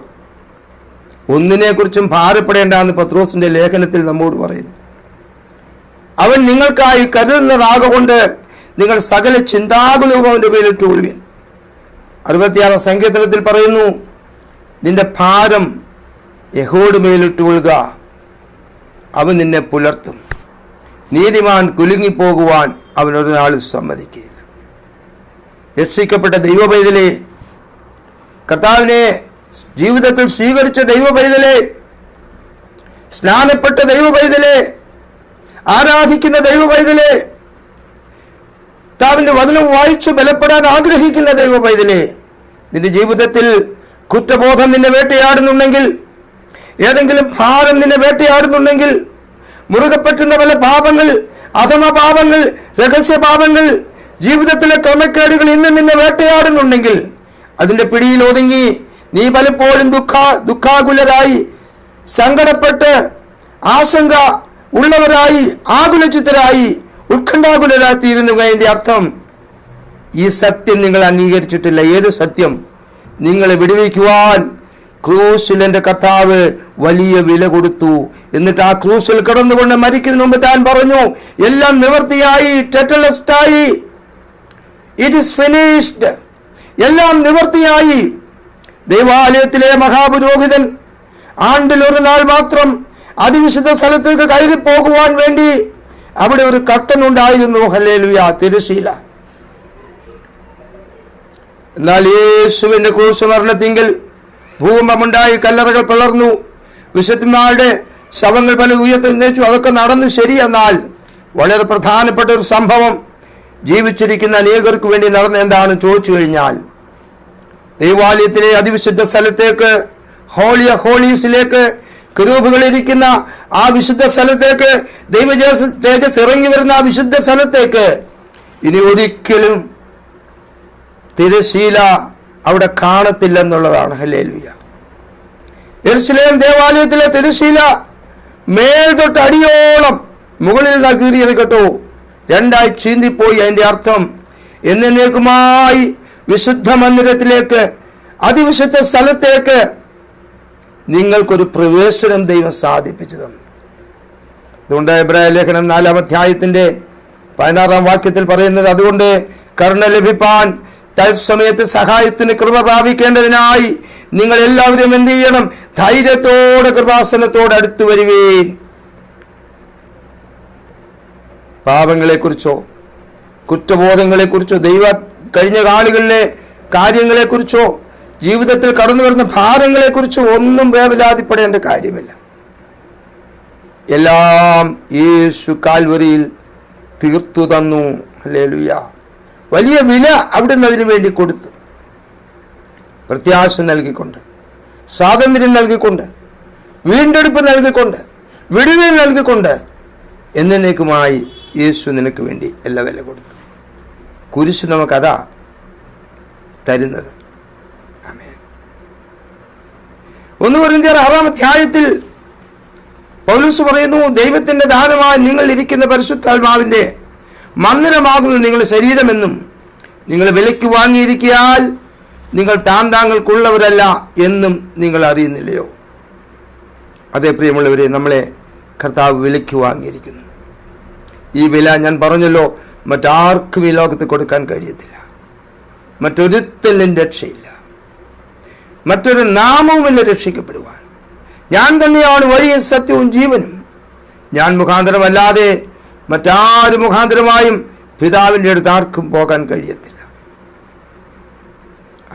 ഒന്നിനെക്കുറിച്ചും ഭാരപ്പെടേണ്ടെന്ന് പത്രോസിന്റെ ലേഖനത്തിൽ നമ്മോട് പറയുന്നു. അവൻ നിങ്ങൾക്കായി കരുതുന്നതാകൊണ്ട് നിങ്ങൾ സകല ചിന്താകുലവും അവൻ്റെ മേലിട്ട് കൊള്ളുവിൻ. 66 സങ്കീർത്തനത്തിൽ പറയുന്നു, നിന്റെ ഭാരം യഹോവയുടെ മേലിട്ട് കൊള്ളുക, അവൻ നിന്നെ പുലർത്തും. നീതിമാൻ കുലുങ്ങിപ്പോകുവാൻ അവൻ ഒരു നാളിൽ സമ്മതിക്കുകയില്ല. രക്ഷിക്കപ്പെട്ട ദൈവപൈതലേ, കർത്താവിനെ ജീവിതത്തിൽ സ്വീകരിച്ച ദൈവപൈതലേ, സ്നാനപ്പെട്ട ദൈവപൈതലേ, ആരാധിക്കുന്ന ദൈവപൈതലേ, കർത്താവിന്റെ വചനം വായിച്ചു ബലപ്പെടാൻ ആഗ്രഹിക്കുന്ന ദൈവപൈതലേ, നിന്റെ ജീവിതത്തിൽ കുറ്റബോധം നിന്നെ വേട്ടയാടുന്നുണ്ടെങ്കിൽ, ഏതെങ്കിലും ഭാരം നിന്നെ വേട്ടയാടുന്നുണ്ടെങ്കിൽ, മുറുകെ പറ്റുന്ന പല പാപങ്ങൾ, അധമ പാപങ്ങൾ, രഹസ്യ പാപങ്ങൾ, ജീവിതത്തിലെ ക്രമക്കേടുകൾ ഇന്ന് നിന്നെ വേട്ടയാടുന്നുണ്ടെങ്കിൽ, അതിന്റെ പിടിയിൽ ഒതുങ്ങി നീ പലപ്പോഴും ദുഃഖാകുലരായി, സങ്കടപ്പെട്ട് ആശങ്ക ഉള്ളവരായി, ആകുലചിത്തരായി, ഉത്കണ്ഠാകുലരായി തീരുന്നു. അതിന്റെ അർത്ഥം ഈ സത്യം നിങ്ങൾ അംഗീകരിച്ചിട്ടില്ല. ഏത് സത്യം? നിങ്ങളെ വിടുവിക്കുവാൻ ക്രൂശിൽ എൻ്റെ കർത്താവ് വലിയ വില കൊടുത്തു. എന്നിട്ട് ആ ക്രൂശിൽ കിടന്നുകൊണ്ട് മരിക്കുന്നതിന് മുമ്പ് താൻ പറഞ്ഞു, എല്ലാം നിവർത്തിയായി, ടെറ്റലസ്റ്റായി, ഇറ്റ് ഈസ് ഫിനിഷ്ഡ്. എല്ലാം നിവർത്തിയായി. ദൈവാലയത്തിലെ മഹാപുരോഹിതൻ ആണ്ടിൽ ഒരു നാൾ മാത്രം അതിവിശുദ്ധ സ്ഥലത്തേക്ക് കയറി പോകുവാൻ വേണ്ടി അവിടെ ഒരു കർട്ടനുണ്ടായിരുന്നു. ഹല്ലേലൂയ, തിരശീല. എന്നാൽ യേശുവിന്റെ ക്രൂശ് മരണത്തിങ്കിൽ ഭൂകമ്പമുണ്ടായി, കല്ലറകൾ പിളർന്നു, വിശുദ്ധന്മാരുടെ ശവങ്ങൾ പല ഉയർത്തെഴുന്നേറ്റു. അതൊക്കെ നടന്നു, ശരി. എന്നാൽ വളരെ പ്രധാനപ്പെട്ട ഒരു സംഭവം ജീവിച്ചിരിക്കുന്ന അനേകർക്ക് വേണ്ടി നടന്ന എന്താണെന്ന് ചോദിച്ചു കഴിഞ്ഞാൽ, ദൈവാലയത്തിലെ അതിവിശുദ്ധ സ്ഥലത്തേക്ക്, ഹോളി ഓഫ് ഹോളീസിലേക്ക്, കെരൂബുകളിരിക്കുന്ന ആ വിശുദ്ധ സ്ഥലത്തേക്ക്, ദൈവ തേജസ് ഇറങ്ങി വരുന്ന ആ വിശുദ്ധ സ്ഥലത്തേക്ക് ഇനി ഒരിക്കലും തിരശീല അവിടെ കാണത്തില്ലെന്നുള്ളതാണ്. ഹല്ലേലൂയ. യെരുശലേം ദേവാലയത്തിലെ തിരശീല മേൽ തൊട്ട് അടിയോളം മുകളിൽ നിന്ന് കീറിയത് കേട്ടോ, രണ്ടായി ചീന്തിപ്പോയി. അതിന്റെ അർത്ഥം എന്നേക്കുമായി വിശുദ്ധ മന്ദിരത്തിലേക്ക്, അതിവിശുദ്ധ സ്ഥലത്തേക്ക് നിങ്ങൾക്കൊരു പ്രവേശനം ദൈവം സാധിപ്പിച്ചു തന്നു. അതുകൊണ്ട് എബ്രായ ലേഖനം 4-ാം അധ്യായത്തിന്റെ 16-ാം വാക്യത്തിൽ പറയുന്നത്, അതുകൊണ്ട് കരുണ ലഭിപ്പാൻ തത്സമയത്ത് സഹായത്തിന് കൃപ പ്രാപിക്കേണ്ടതിനായി നിങ്ങൾ എല്ലാവരും എന്ത് ചെയ്യണം? ധൈര്യത്തോടെ കൃപാസനത്തോടെ അടുത്തു വരുവീൻ. പാപങ്ങളെക്കുറിച്ചോ കുറ്റബോധങ്ങളെക്കുറിച്ചോ കഴിഞ്ഞ കാലങ്ങളിലെ കാര്യങ്ങളെക്കുറിച്ചോ ജീവിതത്തിൽ കടന്നു വരുന്ന ഭാരങ്ങളെക്കുറിച്ചോ ഒന്നും വേവലാതിപ്പെടേണ്ട കാര്യമില്ല. എല്ലാം യേശു കാൽവരിയിൽ തീർത്തു തന്നു. ഹല്ലേലൂയ. വലിയ വില അവിടുന്ന് അതിനു വേണ്ടി കൊടുത്തു. പ്രത്യാശ നൽകിക്കൊണ്ട്, സ്വാതന്ത്ര്യം നൽകിക്കൊണ്ട്, വീണ്ടെടുപ്പ് നൽകിക്കൊണ്ട്, വിടുതൽ നൽകിക്കൊണ്ട് എന്നേക്കുമായി യേശു നിനക്ക് വേണ്ടി എല്ലാ വില കൊടുത്തു. കുരിശ് നമുക്കതാ തരുന്നത്. ആമേൻ. 1 കൊരിന്ത്യർ 6-ാം അധ്യായത്തിൽ പൗലോസ് പറയുന്നു, ദൈവത്തിന്റെ ദാനമായി നിങ്ങൾ ഇരിക്കുന്ന പരിശുദ്ധാത്മാവിന്റെ മന്ദിരമാകുന്നു നിങ്ങളുടെ ശരീരമെന്നും നിങ്ങൾ വിലയ്ക്ക് വാങ്ങിയിരിക്കിയാൽ നിങ്ങൾ താങ്കൾക്കുള്ളവരല്ല എന്നും നിങ്ങൾ അറിയുന്നില്ലയോ? അതേ പ്രിയമുള്ളവരെ, നമ്മളെ കർത്താവ് വിലയ്ക്ക് വാങ്ങിയിരിക്കുന്നു. ഈ വില ഞാൻ പറഞ്ഞല്ലോ, മറ്റാർക്കും ഈ ലോകത്ത് കൊടുക്കാൻ കഴിയത്തില്ല. മറ്റൊരുത്തലും രക്ഷയില്ല, മറ്റൊരു നാമവുമില്ല രക്ഷിക്കപ്പെടുവാൻ. ഞാൻ തന്നെയാണ് വഴിയും സത്യവും ജീവനും. ഞാൻ മുഖാന്തരമല്ലാതെ മറ്റാരും മുഖാന്തരമായും പിതാവിൻ്റെ അടുത്ത് ആർക്കും പോകാൻ കഴിയത്തില്ല.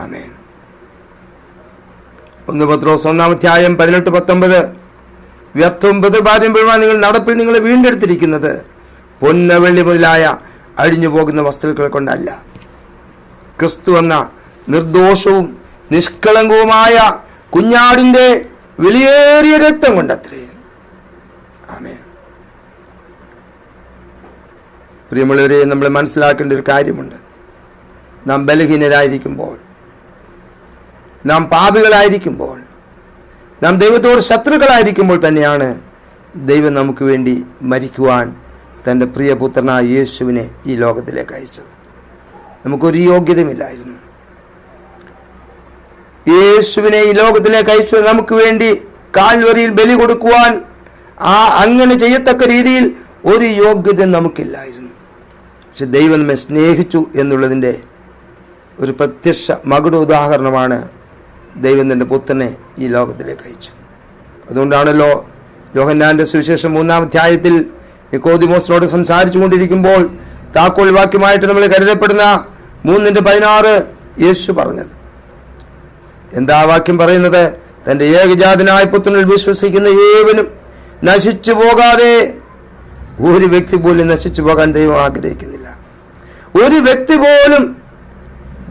ആമേൻ. 1 പത്രോസ് 1-ാം അധ്യായം 18-19, വ്യർത്ഥവും ബദർഭാര്യം വീഴുവാൻ നിങ്ങൾ നടപ്പിൽ നിങ്ങളെ വീണ്ടെടുത്തിരിക്കുന്നത് പൊന്ന വെള്ളി മുതലായ അഴിഞ്ഞു പോകുന്ന വസ്തുക്കളെ കൊണ്ടല്ല, ക്രിസ്തു എന്ന നിർദോഷവും നിഷ്കളങ്കവുമായ കുഞ്ഞാടിന്റെ വിലയേറിയ രക്തം കൊണ്ടത്രേ. ആമേൻ. പ്രിയമുള്ളവരെ, നമ്മൾ മനസ്സിലാക്കേണ്ട ഒരു കാര്യമുണ്ട്. നാം ബലഹീനരായിരിക്കുമ്പോൾ, നാം പാപികളായിരിക്കുമ്പോൾ, നാം ദൈവത്തോട് ശത്രുക്കളായിരിക്കുമ്പോൾ തന്നെയാണ് ദൈവം നമുക്ക് വേണ്ടി മരിക്കുവാൻ തൻ്റെ പ്രിയപുത്രനായ യേശുവിനെ ഈ ലോകത്തിലേക്ക് അയച്ചത്. നമുക്കൊരു യോഗ്യതയുമില്ലായിരുന്നു. യേശുവിനെ ഈ ലോകത്തിലേക്ക് അയച്ചു നമുക്ക് വേണ്ടി കാൽവരിയിൽ ബലി കൊടുക്കുവാൻ. അങ്ങനെ ചെയ്യത്തക്ക രീതിയിൽ ഒരു യോഗ്യത നമുക്കില്ലായിരുന്നു. പക്ഷെ ദൈവം നമ്മെ സ്നേഹിച്ചു എന്നുള്ളതിൻ്റെ ഒരു പ്രത്യക്ഷ മകുട ഉദാഹരണമാണ് ദൈവം തൻ്റെ പുത്രനെ ഈ ലോകത്തിലേക്ക് അയച്ചു. അതുകൊണ്ടാണല്ലോ യോഹന്നാന്റെ സുവിശേഷം 3-ാം അധ്യായത്തിൽ നിക്കോദിമോസിനോട് സംസാരിച്ചു കൊണ്ടിരിക്കുമ്പോൾ താക്കോൽ വാക്യമായിട്ട് നമ്മൾ കരുതപ്പെടുന്ന 3:16 യേശു പറഞ്ഞത്. എന്താ വാക്യം പറയുന്നത്? തൻ്റെ ഏകജാതനായ പുത്രനിൽ വിശ്വസിക്കുന്ന ഏവനും നശിച്ചു പോകാതെ, ഒരു വ്യക്തി പോലും നശിച്ചു പോകാൻ ദൈവം ആഗ്രഹിക്കുന്നില്ല. ഒരു വ്യക്തി പോലും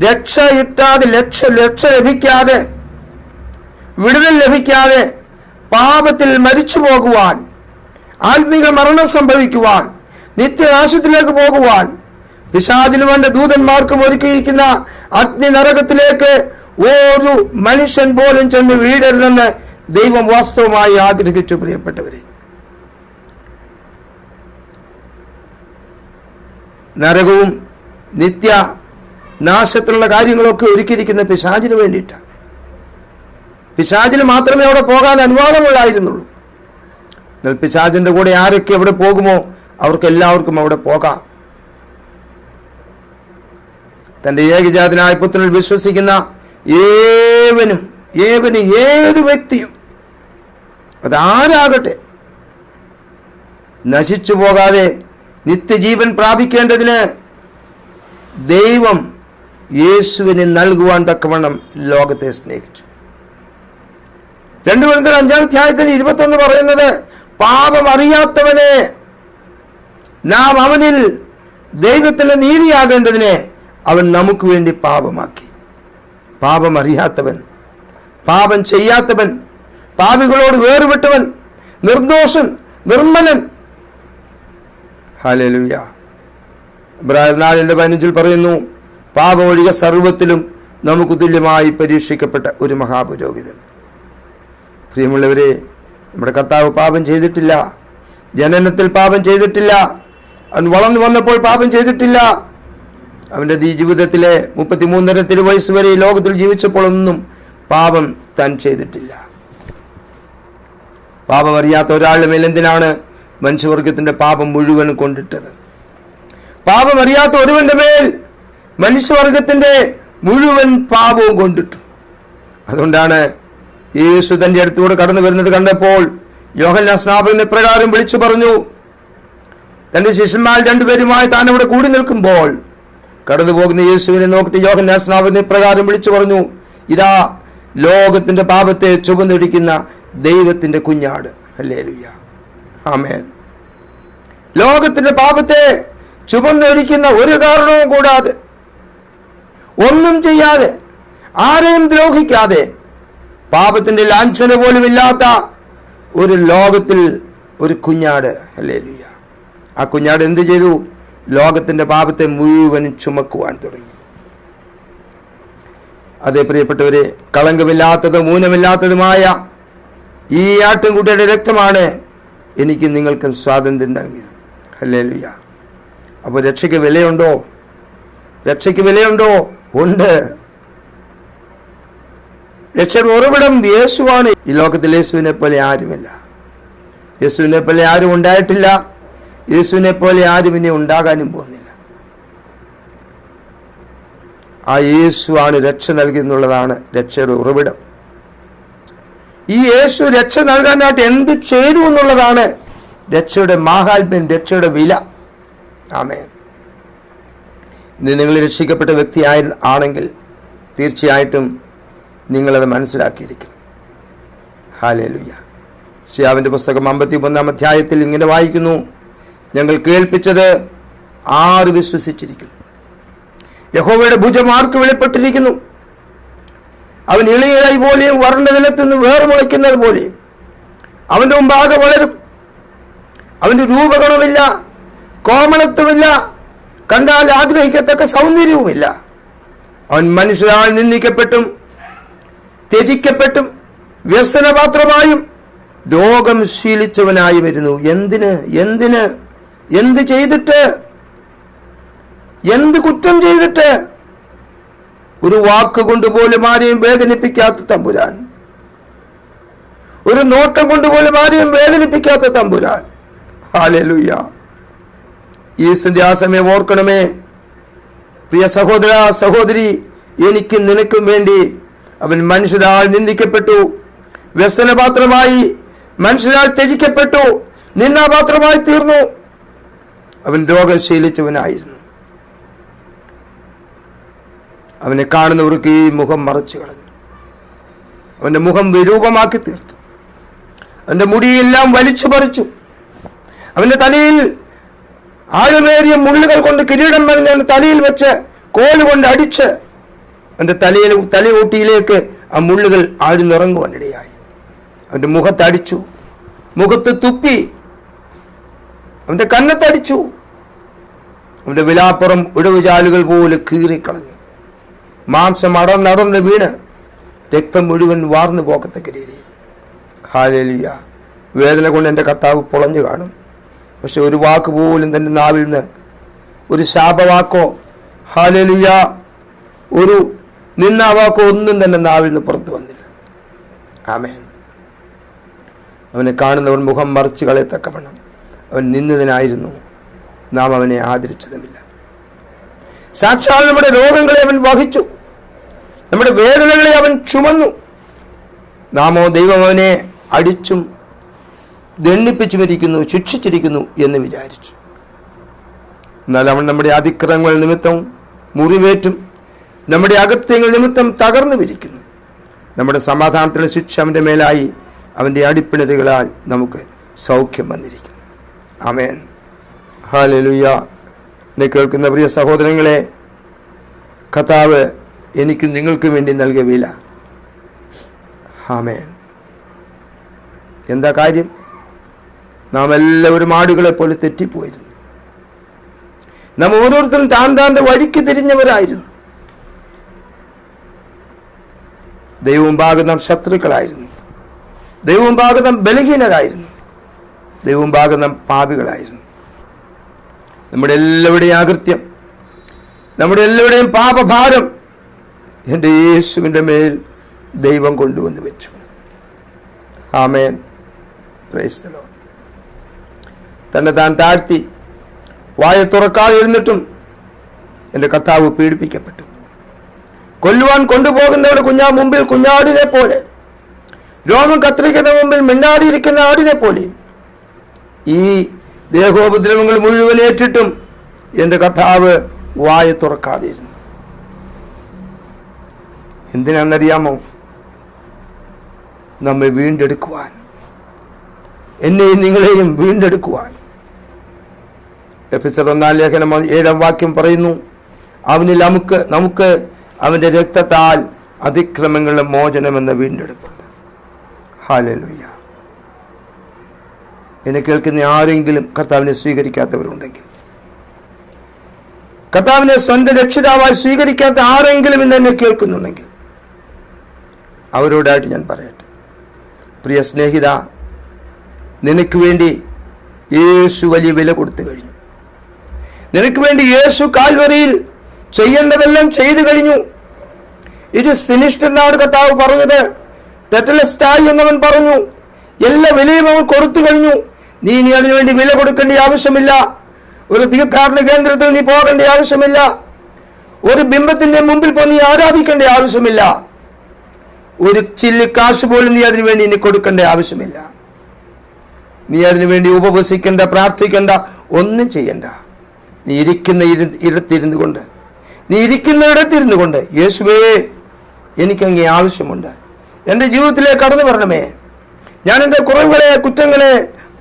രക്ഷ കിട്ടാതെ, രക്ഷ ലഭിക്കാതെ, വിടുതൽ ലഭിക്കാതെ പാപത്തിൽ മരിച്ചു പോകുവാൻ, ആത്മീക മരണം സംഭവിക്കുവാൻ, നിത്യനാശത്തിലേക്ക് പോകുവാൻ പിശാചിനും അവന്റെ ദൂതന്മാർക്കും ഒരുക്കിയിരിക്കുന്ന അഗ്നി നരകത്തിലേക്ക് ഒരു മനുഷ്യൻ പോലും ചെന്ന് വീഴരുതെന്ന് ദൈവം വാസ്തവമായി ആഗ്രഹിച്ചു. പ്രിയപ്പെട്ടവരെ, നരകവും നിത്യ നാശത്തിലുള്ള കാര്യങ്ങളൊക്കെ ഒരുക്കിയിരിക്കുന്ന പിശാചിന് വേണ്ടിയിട്ടാണ്. പിശാചിന് മാത്രമേ അവിടെ പോകാൻ അനുവാദമുള്ളായിരുന്നുള്ളൂ. എന്നാൽ പിശാചിന്റെ കൂടെ ആരൊക്കെ എവിടെ പോകുമോ അവർക്ക് എല്ലാവർക്കും അവിടെ പോകാം. തൻ്റെ ഏകജാതനായ പുത്രനിൽ വിശ്വസിക്കുന്ന ഏവനും ഏതു വ്യക്തിയും അതാരാകട്ടെ നശിച്ചു പോകാതെ നിത്യജീവൻ പ്രാപിക്കേണ്ടതിന് ദൈവം യേശുവിനെ നൽകുവാൻ തക്കവണ്ണം ലോകത്തെ സ്നേഹിച്ചു. 2 കൊരിന്ത്യർ 5-ാം അധ്യായത്തിൽ 21 പറയുന്നത്, പാപം അറിയാത്തവനെ നാം അവനിൽ ദൈവത്തിന്റെ നീതിയാകേണ്ടതിനെ അവൻ നമുക്ക് വേണ്ടി പാപമാക്കി. പാപം അറിയാത്തവൻ, പാപം ചെയ്യാത്തവൻ, പാപികളോട് വേറുപെട്ടവൻ, നിർദോഷൻ, നിർമ്മലൻ. ഹല്ലേലൂയ. എബ്രായർ 4:15 പറയുന്നു, പാപം ഒഴികെ സർവ്വത്തിലും നമുക്ക് തുല്യമായി പരീക്ഷിക്കപ്പെട്ട ഒരു മഹാപുരോഹിതൻ. പ്രിയമുള്ളവരെ, നമ്മുടെ കർത്താവ് പാപം ചെയ്തിട്ടില്ല. ജനനത്തിൽ പാപം ചെയ്തിട്ടില്ല. അവൻ വളർന്നു വന്നപ്പോൾ പാപം ചെയ്തിട്ടില്ല. അവൻ്റെ ജീവിതത്തിലെ 33 വയസ്സ് വരെ ഈ ലോകത്തിൽ ജീവിച്ചപ്പോൾ ഒന്നും പാപം താൻ ചെയ്തിട്ടില്ല. പാപം അറിയാത്ത ഒരാളുടെ മേൽ എന്തിനാണ് മനുഷ്യവർഗത്തിൻ്റെ പാപം മുഴുവൻ കൊണ്ടിട്ടത്? പാപം അറിയാത്ത ഒരുവന്റെ മേൽ മനുഷ്യവർഗത്തിൻ്റെ മുഴുവൻ പാപവും കൊണ്ടിട്ടു. അതുകൊണ്ടാണ് യേശു തൻ്റെ അടുത്തൂടെ കടന്നു വരുന്നത് കണ്ടപ്പോൾ യോഹന്നാൻ സ്നാപകനെ പ്രകാരം വിളിച്ചു പറഞ്ഞു. തൻ്റെ ശിഷ്യന്മാർ 2 പേരുമായി താൻ അവിടെ കൂടി നിൽക്കുമ്പോൾ കടന്നു പോകുന്ന യേശുവിനെ നോക്കിയിട്ട് യോഹന്നാൻ സ്നാപകനെ പ്രകാരം വിളിച്ചു പറഞ്ഞു, ഇതാ ലോകത്തിന്റെ പാപത്തെ ചുമന്നൊഴിക്കുന്ന ദൈവത്തിന്റെ കുഞ്ഞാട്. ഹല്ലേലൂയ, ആമേൻ. ലോകത്തിന്റെ പാപത്തെ ചുമന്നൊഴിക്കുന്ന ഒരു കാരണവും കൂടാതെ, ഒന്നും ചെയ്യാതെ, ആരെയും ദ്രോഹിക്കാതെ, പാപത്തിന്റെ ലാഞ്ചന പോലും ഇല്ലാത്ത ഒരു ലോകത്തിൽ ഒരു കുഞ്ഞാട്. ഹല്ലേലൂയ. ആ കുഞ്ഞാട് എന്ത് ചെയ്തു? ലോകത്തിന്റെ പാപത്തെ മുഴുവനും ചുമക്കുവാൻ തുടങ്ങി. അതേ പ്രിയപ്പെട്ടവരെ, കളങ്കമില്ലാത്തതും ഊനമില്ലാത്തതുമായ ഈ ആട്ടിൻകുട്ടിയുടെ രക്തമാണ് എനിക്ക് നിങ്ങൾക്കും സ്വാതന്ത്ര്യം നൽകിയത്. ഹല്ലേലൂയ. അപ്പോൾ രക്ഷയ്ക്ക് വിലയുണ്ടോ? രക്ഷയ്ക്ക് വിലയുണ്ടോ? ഉണ്ട്. രക്ഷയുടെ ഉറവിടം യേശുവാണ്. ഈ ലോകത്തിൽ യേശുവിനെ പോലെ ആരുമില്ല. യേശുവിനെ പോലെ ആരും ഉണ്ടായിട്ടില്ല. യേശുവിനെ പോലെ ആരും ഇനി ഉണ്ടാകാനും പോകുന്നില്ല. ആ യേശുവാണ് രക്ഷ നൽകിയെന്നുള്ളതാണ് രക്ഷയുടെ ഉറവിടം. ഈ യേശു രക്ഷ നൽകാനായിട്ട് എന്ത് ചെയ്തു എന്നുള്ളതാണ് രക്ഷയുടെ മാഹാത്മ്യം, രക്ഷയുടെ വില. ആമേൻ. ഇന്ന് നിങ്ങൾ രക്ഷിക്കപ്പെട്ട വ്യക്തി ആണെങ്കിൽ തീർച്ചയായിട്ടും നിങ്ങളത് മനസ്സിലാക്കിയിരിക്കണം. ഹല്ലേലൂയ. യെശയ്യാവിന്റെ പുസ്തകം 51 അധ്യായത്തിൽ ഇങ്ങനെ വായിക്കുന്നു, ഞങ്ങൾ കേൾപ്പിച്ചത് ആര് വിശ്വസിച്ചിരിക്കുന്നു? യഹോവയുടെ ഭുജം ആർക്ക് വെളിപ്പെട്ടിരിക്കുന്നു? അവൻ ഇളയതായി പോലെയും വരണ്ട നിലത്തുനിന്ന് വേർ മുളയ്ക്കുന്നത് പോലെയും അവൻ്റെ മുമ്പാകെ വളരും. അവൻ്റെ രൂപഗുണമില്ല, കോമളത്വമില്ല, കണ്ടാൽ ആഗ്രഹിക്കത്തക്ക സൗന്ദര്യവുമില്ല. അവൻ മനുഷ്യരാൽ നിന്ദിക്കപ്പെട്ടും ത്യജിക്കപ്പെട്ടും വ്യസനപാത്രമായും രോഗം ശീലിച്ചവനായി വരുന്നു. എന്ത് ചെയ്തിട്ട്, എന്ത് കുറ്റം ചെയ്തിട്ട്? ഒരു വാക്ക് കൊണ്ടുപോലും ആരെയും വേദനിപ്പിക്കാത്ത തമ്പുരാൻ, ഒരു നോട്ടം കൊണ്ടുപോലും ആരെയും വേദനിപ്പിക്കാത്ത തമ്പുരാൻ. ഹല്ലേലൂയ. ഈ സന്ധ്യാസമയം ഓർക്കണമേ പ്രിയ സഹോദര സഹോദരി, എനിക്കും നിനക്കും വേണ്ടി അവൻ മനുഷ്യരാൽ നിന്ദിക്കപ്പെട്ടു, വ്യസനപാത്രമായി, മനുഷ്യരാൽ ത്യജിക്കപ്പെട്ടു, നിന്ദാപാത്രമായി തീർന്നു. അവൻ രോഗം ശീലിച്ചവനായിരുന്നു. അവനെ കാണുന്നവർക്ക് ഈ മുഖം മറച്ചു കളഞ്ഞു. അവൻ്റെ മുഖം വിരൂപമാക്കി തീർത്തു. അവൻ്റെ മുടിയെല്ലാം വലിച്ചു പറിച്ചു. അവൻ്റെ തലയിൽ ആഴമേറിയ മുള്ളുകൾ കൊണ്ട് കിരീടം പറഞ്ഞ് അവൻ്റെ തലയിൽ വെച്ച് കോലുകൊണ്ട് അടിച്ച് അവൻ്റെ തലയോട്ടിയിലേക്ക് ആ മുള്ളുകൾ ആഴ്ന്നിറങ്ങുവാനിടയായി. അവൻ്റെ മുഖത്തടിച്ചു, മുഖത്ത് തുപ്പി, അവൻ്റെ കന്നത്തടിച്ചു. അവൻ്റെ വിലാപ്പുറം ഉടവുചാലുകൾ പോലെ കീറിക്കളഞ്ഞു. മാംസം നടന്ന് വീണ് രക്തം മുഴുവൻ വാർന്നു പോകത്തക്ക രീതിയിൽ. ഹല്ലേലൂയ. വേദന കൊണ്ട് എൻ്റെ കർത്താവ് പൊളഞ്ഞു കാണും. പക്ഷെ ഒരു വാക്ക് പോലും തൻ്റെ നാവിൽ നിന്ന്, ഒരു ശാപവാക്കോ ഹല്ലേലൂയ, ഒരു നിന്ദാവാക്കോ ഒന്നും തന്നെ നാവിൽ നിന്ന് പുറത്തു വന്നില്ല. ആമേൻ. അവനെ കാണുന്നവൻ മുഖം മറിച്ച് കളയത്തക്കവണ്ണം അവൻ നിന്ദിതനായിരുന്നു. നാം അവനെ ആദരിച്ചതുമില്ല. സാക്ഷാൽ നമ്മുടെ രോഗങ്ങളെ അവൻ വഹിച്ചു, നമ്മുടെ വേദനകളെ അവൻ ചുമന്നു. നാമോ ദൈവം അവനെ അടിച്ചും ദണ്ഡിപ്പിച്ചുമിരിക്കുന്നു, ശിക്ഷിച്ചിരിക്കുന്നു എന്ന് വിചാരിച്ചു. എന്നാൽ അവൻ നമ്മുടെ അതിക്രമങ്ങൾ നിമിത്തം മുറിവേറ്റും നമ്മുടെ അകത്യങ്ങൾ നിമിത്തം തകർന്നു വിരിക്കുന്നു. നമ്മുടെ സമാധാനത്തിൻ്റെ ശിക്ഷ അവൻ്റെ മേലായി, അവൻ്റെ അടിപ്പിണരുകളാൽ നമുക്ക് സൗഖ്യം വന്നിരിക്കുന്നു. ആമേൻ. ഹല്ലേലൂയ. എന്നെ കേൾക്കുന്ന പ്രിയ സഹോദരങ്ങളെ, കർത്താവ് എനിക്കും നിങ്ങൾക്കും വേണ്ടി നൽകിയ വില. ആമേൻ. എന്താ കാര്യം? നാം എല്ലാവരും ആടുകളെ പോലെ തെറ്റിപ്പോയിരുന്നു. നാം ഓരോരുത്തരും താൻ്റെ വഴിക്ക് തിരിഞ്ഞവരായിരുന്നു. ദൈവവും ഭാഗം നാം ശത്രുക്കളായിരുന്നു. ദൈവവും ഭാഗം നാം ബലഹീനരായിരുന്നു. ദൈവവും ഭാഗം നാം പാപികളായിരുന്നു. നമ്മുടെ എല്ലാവരുടെയും അകൃത്യം, നമ്മുടെ എല്ലാവരുടെയും പാപഭാരം എൻ്റെ യേശുവിൻ്റെ മേൽ ദൈവം കൊണ്ടുവന്ന് വെച്ചു. ആമേൻ. Praise the Lord. തന്നെ താൻ താഴ്ത്തി വായ തുറക്കാതെ ഇരുന്നിട്ടും എൻ്റെ കർത്താവ് പീഡിപ്പിക്കപ്പെട്ടു. കൊല്ലുവാൻ കൊണ്ടുപോകുന്നവരുടെ മുമ്പിൽ കുഞ്ഞാടിനെ പോലെ, രോമം കത്തിരിക്കുന്ന മുമ്പിൽ മിണ്ടാതിരിക്കുന്ന ആടിനെ പോലെയും ഈ ദേഹോപദ്രവങ്ങൾ മുഴുവൻ ഏറ്റിട്ടും എൻ്റെ കർത്താവ് വായ തുറക്കാതിരുന്നു. എന്തിനാണെന്നറിയാമോ? നമ്മെ വീണ്ടെടുക്കുവാൻ, എന്നെയും നിങ്ങളെയും വീണ്ടെടുക്കുവാൻ. എഫെസ്യർ 1:7 പറയുന്നു, അവനിൽ നമുക്ക് അവൻ്റെ രക്തത്താൽ അതിക്രമങ്ങളുടെ മോചനമെന്ന വീണ്ടെടുപ്പുണ്ട്. ഹല്ലേലൂയ. എന്നെ കേൾക്കുന്ന ആരെങ്കിലും കർത്താവിനെ സ്വീകരിക്കാത്തവരുണ്ടെങ്കിൽ, കർത്താവിനെ സ്വന്തം രക്ഷിതാവായി സ്വീകരിക്കാത്ത ആരെങ്കിലും ഇന്ന് എന്നെ കേൾക്കുന്നുണ്ടെങ്കിൽ അവരോടായിട്ട് ഞാൻ പറയട്ടെ, പ്രിയ സ്നേഹിത, നിനക്ക് വേണ്ടി യേശു വലിയ വില കൊടുത്തു കഴിഞ്ഞു. നിനക്ക് വേണ്ടി യേശു കാൽവരിയിൽ ചെയ്യേണ്ടതെല്ലാം ചെയ്തു കഴിഞ്ഞു. ഇറ്റ് ഈസ് ഫിനിഷ്ഡ് എന്നാണ് കർത്താവ് പറഞ്ഞത്. ടെറ്റലസ്റ്റായി എന്നവൻ പറഞ്ഞു. എല്ലാ വിലയും അവൻ കൊടുത്തു കഴിഞ്ഞു. നീ ഇനി അതിനുവേണ്ടി വില കൊടുക്കേണ്ട ആവശ്യമില്ല. ഒരു തീർത്ഥാടന കേന്ദ്രത്തിൽ നീ പോകേണ്ട ആവശ്യമില്ല. ഒരു ബിംബത്തിന്റെ മുമ്പിൽ പോയി നീ ആരാധിക്കേണ്ട ആവശ്യമില്ല. ഒരു ചില്ലി കാശ് പോലും നീ അതിനുവേണ്ടി ഇനി കൊടുക്കേണ്ട ആവശ്യമില്ല. നീ അതിനുവേണ്ടി ഉപവസിക്കേണ്ട, പ്രാർത്ഥിക്കേണ്ട, ഒന്നും ചെയ്യണ്ട. നീ ഇരിക്കുന്ന ഇടത്തിരുന്നു കൊണ്ട് യേശുവേ, എനിക്കങ്ങേ ആവശ്യമുണ്ട്. എൻ്റെ ജീവിതത്തിലേക്ക് കടന്നു വരണമേ. ഞാൻ എൻ്റെ കുറവുകളെ, കുറ്റങ്ങളെ,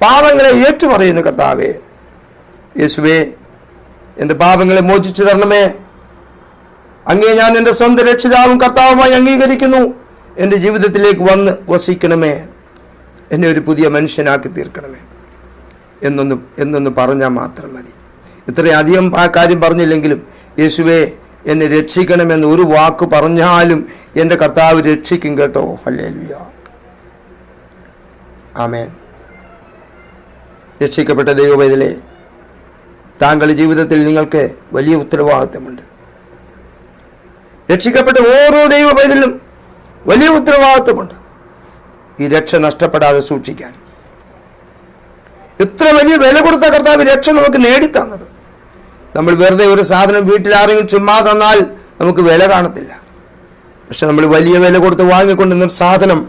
പാപങ്ങളെ ഏറ്റുപറയുന്നു കർത്താവേ. യേശുവേ, എൻ്റെ പാപങ്ങളെ മോചിച്ചു തരണമേ. അങ്ങേ ഞാൻ എൻ്റെ സ്വന്തം രക്ഷിതാവും കർത്താവുമായി അംഗീകരിക്കുന്നു. എൻ്റെ ജീവിതത്തിലേക്ക് വന്ന് വസിക്കണമേ. എന്നെ ഒരു പുതിയ മനുഷ്യനാക്കി തീർക്കണമേ എന്നൊന്ന് പറഞ്ഞാൽ മാത്രം മതി. ഇത്രയധികം ആ കാര്യം പറഞ്ഞില്ലെങ്കിലും യേശുവേ, എന്നെ രക്ഷിക്കണമെന്ന് ഒരു വാക്ക് പറഞ്ഞാലും എൻ്റെ കർത്താവ് രക്ഷിക്കും കേട്ടോ. ഹല്ലേലൂയ. ആമേൻ. രക്ഷിക്കപ്പെട്ട ദൈവവേദലേ, താങ്കളുടെ ജീവിതത്തിൽ നിങ്ങൾക്ക് വലിയ ഉത്തരവാദിത്വമുണ്ട്. രക്ഷിക്കപ്പെട്ട ഓരോ ദൈവവേദലിനും വലിയ ഉത്തരവാദിത്വമുണ്ട്. ഈ രക്ഷ നഷ്ടപ്പെടാതെ സൂക്ഷിക്കാൻ. ഇത്ര വലിയ വില കൊടുത്ത കർത്താവ് രക്ഷ നമുക്ക് നേടിത്തന്നത്. നമ്മൾ വെറുതെ ഒരു സാധനം വീട്ടിൽ ആരെങ്കിലും ചുമ്മാ തന്നാൽ നമുക്ക് വില കാണത്തില്ല. പക്ഷെ നമ്മൾ വലിയ വില കൊടുത്ത് വാങ്ങിക്കൊണ്ടുവന്ന സാധനം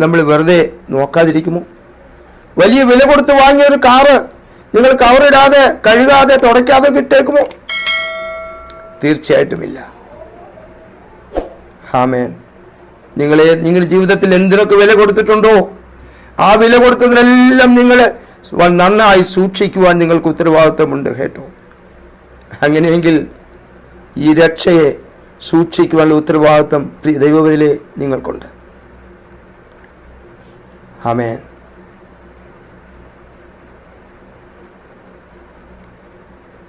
നമ്മൾ വെറുതെ നോക്കാതിരിക്കുമോ? വലിയ വില കൊടുത്ത് വാങ്ങിയ ഒരു കാറ് നിങ്ങൾ കവറിടാതെ, കഴുകാതെ, തുടയ്ക്കാതെ കിട്ടേക്കുമോ? തീർച്ചയായിട്ടുമില്ല. ആമേൻ. നിങ്ങളുടെ ജീവിതത്തിൽ എന്തിനൊക്കെ വില കൊടുത്തിട്ടുണ്ടോ ആ വില കൊടുത്തതിനെല്ലാം നിങ്ങൾ നന്നായി സൂക്ഷിക്കുവാൻ നിങ്ങൾക്ക് ഉത്തരവാദിത്വമുണ്ട് കേട്ടോ. അങ്ങനെയെങ്കിൽ ഈ രക്ഷയെ സൂക്ഷിക്കുവാനുള്ള ഉത്തരവാദിത്വം പ്രിയ ദൈവവേദലേ നിങ്ങൾക്കുണ്ട്. ആമേൻ.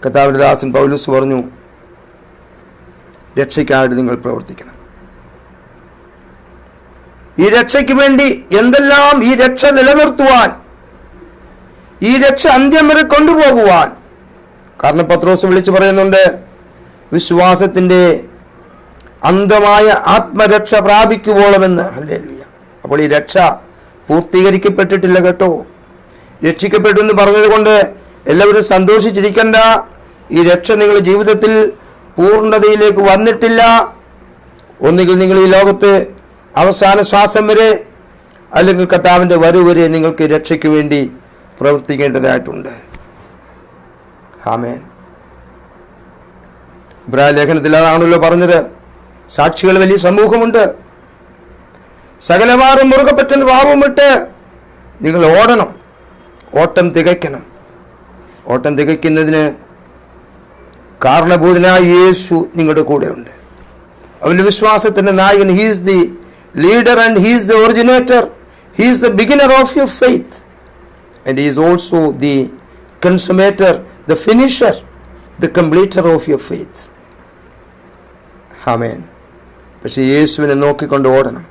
കർത്താവിന്റെ ദാസൻ പൗലോസ് പറഞ്ഞു, രക്ഷയ്ക്കായിട്ട് നിങ്ങൾ പ്രവർത്തിക്കണം. ഈ രക്ഷയ്ക്ക് വേണ്ടി എന്തെല്ലാം, ഈ രക്ഷ നിലനിർത്തുവാൻ, ഈ രക്ഷ അന്ത്യം വരെ കൊണ്ടുപോകുവാൻ. കാരണം പത്രോസ് വിളിച്ചു പറയുന്നുണ്ട്, വിശ്വാസത്തിന്റെ അന്തമായ ആത്മരക്ഷ പ്രാപിക്കുവോളമെന്ന്. ഹല്ലേലൂയ. അപ്പോൾ ഈ രക്ഷ പൂർത്തീകരിക്കപ്പെട്ടിട്ടില്ല കേട്ടോ. രക്ഷിക്കപ്പെട്ടു എന്ന് പറഞ്ഞത് കൊണ്ട് എല്ലാവരും സന്തോഷിച്ചിരിക്കണ്ട. ഈ രക്ഷ നിങ്ങളുടെ ജീവിതത്തിൽ പൂർണ്ണതയിലേക്ക് വന്നിട്ടില്ല. ഒന്നുകിൽ നിങ്ങൾ ഈ ലോകത്ത് അവസാന ശ്വാസം വരെ, അല്ലെങ്കിൽ കർത്താവിൻ്റെ വരവ് വരെ നിങ്ങൾക്ക് രക്ഷയ്ക്ക് വേണ്ടി പ്രവർത്തിക്കേണ്ടതായിട്ടുണ്ട്. ആമേൻ. ഇബ്രാഹിം ലേഖനത്തിൽ അതാണല്ലോ പറഞ്ഞത്, സാക്ഷികൾ വലിയ സമൂഹമുണ്ട്. സകലമാറും മുറുകെ പറ്റുന്ന പാപം വിട്ട് നിങ്ങൾ ഓടണം, ഓട്ടം തികയ്ക്കണം. ഓട്ടം തികയ്ക്കുന്നതിന് കാരണഭൂതനായ യേശു നിങ്ങളുടെ കൂടെയുണ്ട്. അവൻ്റെ വിശ്വാസത്തിൻ്റെ നായകൻ. He is the leader and he is the originator. He is the beginner of your faith and he is also the consummator, the finisher, the completer of your faith. Amen. പക്ഷേ യേശുവിനെ നോക്കിക്കൊണ്ട് ഓടണം.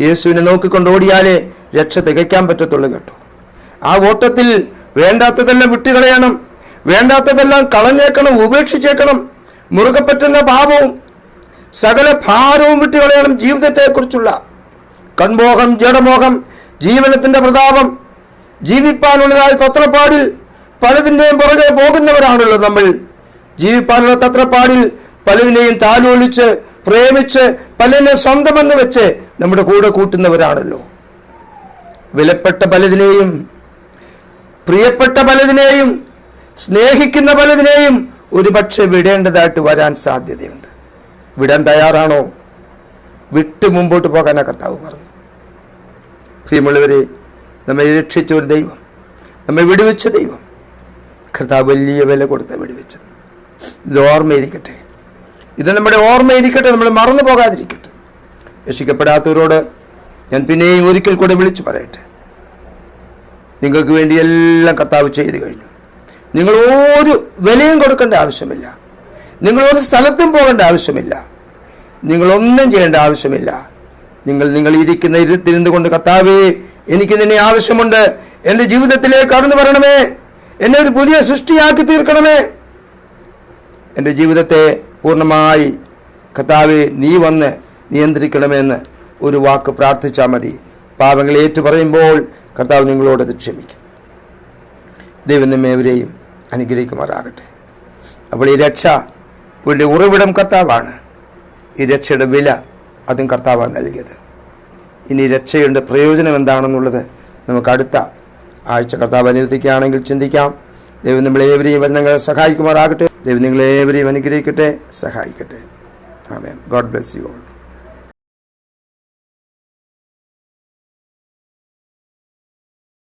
യേശുവിനെ നോക്കിക്കൊണ്ട് ഓടിയാലേ രക്ഷ തികയ്ക്കാൻ പറ്റത്തുള്ളൂ കേട്ടോ. ആ ഓട്ടത്തിൽ വേണ്ടാത്തതെല്ലാം വിട്ടുകളയണം, വേണ്ടാത്തതെല്ലാം കളഞ്ഞേക്കണം, ഉപേക്ഷിച്ചേക്കണം. മുറുകെ പറ്റുന്ന പാപവും സകല ഭാരവും വിട്ടുകളയണം. ജീവിതത്തെക്കുറിച്ചുള്ള കൺമോഹം, ജഡമോഹം, ജീവനത്തിൻ്റെ പ്രതാപം, ജീവിപ്പാനുള്ളതായ തത്രപ്പാടിൽ പലതിൻ്റെയും പുറകെ പോകുന്നവരാണല്ലോ നമ്മൾ. ജീവിപ്പാനുള്ള തത്രപ്പാടിൽ പലതിനെയും താലോലിച്ച് പ്രേമിച്ച് പലതിനെ സ്വന്തമെന്ന് വെച്ച് നമ്മുടെ കൂടെ കൂട്ടുന്നവരാണല്ലോ. വിലപ്പെട്ട പലതിനെയും, പ്രിയപ്പെട്ട പലതിനെയും, സ്നേഹിക്കുന്ന പലതിനെയും ഒരുപക്ഷെ വിടേണ്ടതായിട്ട് വരാൻ സാധ്യതയുണ്ട്. വിടാൻ തയ്യാറാണോ? വിട്ട് മുമ്പോട്ട് പോകാനാ കർത്താവ് പറഞ്ഞു. പ്രിയമുള്ളവരെ, നമ്മെ രക്ഷിച്ച ഒരു ദൈവം, നമ്മെ വിടുവിച്ച ദൈവം, കർത്താവ് വലിയ വില കൊടുത്ത് വിടുവിച്ചത്. ഇത് ഓർമ്മയിരിക്കട്ടെ, ഇത് നമ്മുടെ ഓർമ്മയിരിക്കട്ടെ, നമ്മൾ മറന്നു പോകാതിരിക്കട്ടെ. രക്ഷിക്കപ്പെടാത്തവരോട് ഞാൻ പിന്നെയും ഒരിക്കൽ കൂടെ വിളിച്ചു പറയട്ടെ, നിങ്ങൾക്ക് വേണ്ടി എല്ലാം കർത്താവ് ചെയ്തു കഴിഞ്ഞു. നിങ്ങൾ ഒരു വിലയും കൊടുക്കേണ്ട ആവശ്യമില്ല, നിങ്ങളൊരു സ്ഥലത്തും പോകേണ്ട ആവശ്യമില്ല, നിങ്ങളൊന്നും ചെയ്യേണ്ട ആവശ്യമില്ല. നിങ്ങൾ ഇരിക്കുന്ന ഇരുത്തിരുന്നു കൊണ്ട്, കർത്താവേ, എനിക്ക് നിന്നെ ആവശ്യമുണ്ട്, എൻ്റെ ജീവിതത്തിലേക്ക് കടന്നു വരണമേ, എന്നെ ഒരു പുതിയ സൃഷ്ടിയാക്കി തീർക്കണമേ, എൻ്റെ ജീവിതത്തെ പൂർണ്ണമായി കർത്താവേ നീ വന്ന് നിയന്ത്രിക്കണമെന്ന് ഒരു വാക്ക് പ്രാർത്ഥിച്ചാൽ മതി. പാപങ്ങൾ ഏറ്റു പറയുമ്പോൾ കർത്താവ് നിങ്ങളോടത് ക്ഷമിക്കും. ദൈവം നമ്മേവരെയും അനുഗ്രഹിക്കുമാറാകട്ടെ. അപ്പോൾ ഈ രക്ഷ വീണ്ടും ഉറവിടം കർത്താവാണ്. ഈ രക്ഷയുടെ വില അതും കർത്താവാണ് നൽകിയത്. ഇനി രക്ഷയുടെ പ്രയോജനം എന്താണെന്നുള്ളത് നമുക്ക് അടുത്ത ആഴ്ച കർത്താവ് അനുവദിക്കുകയാണെങ്കിൽ ചിന്തിക്കാം. ദൈവം നമ്മളേവരെയും വചനങ്ങളെ സഹായിക്കുമാറാകട്ടെ. ദൈവം നിങ്ങളേവരെയും അനുഗ്രഹിക്കട്ടെ, സഹായിക്കട്ടെ. ആമേൻ. God bless you all.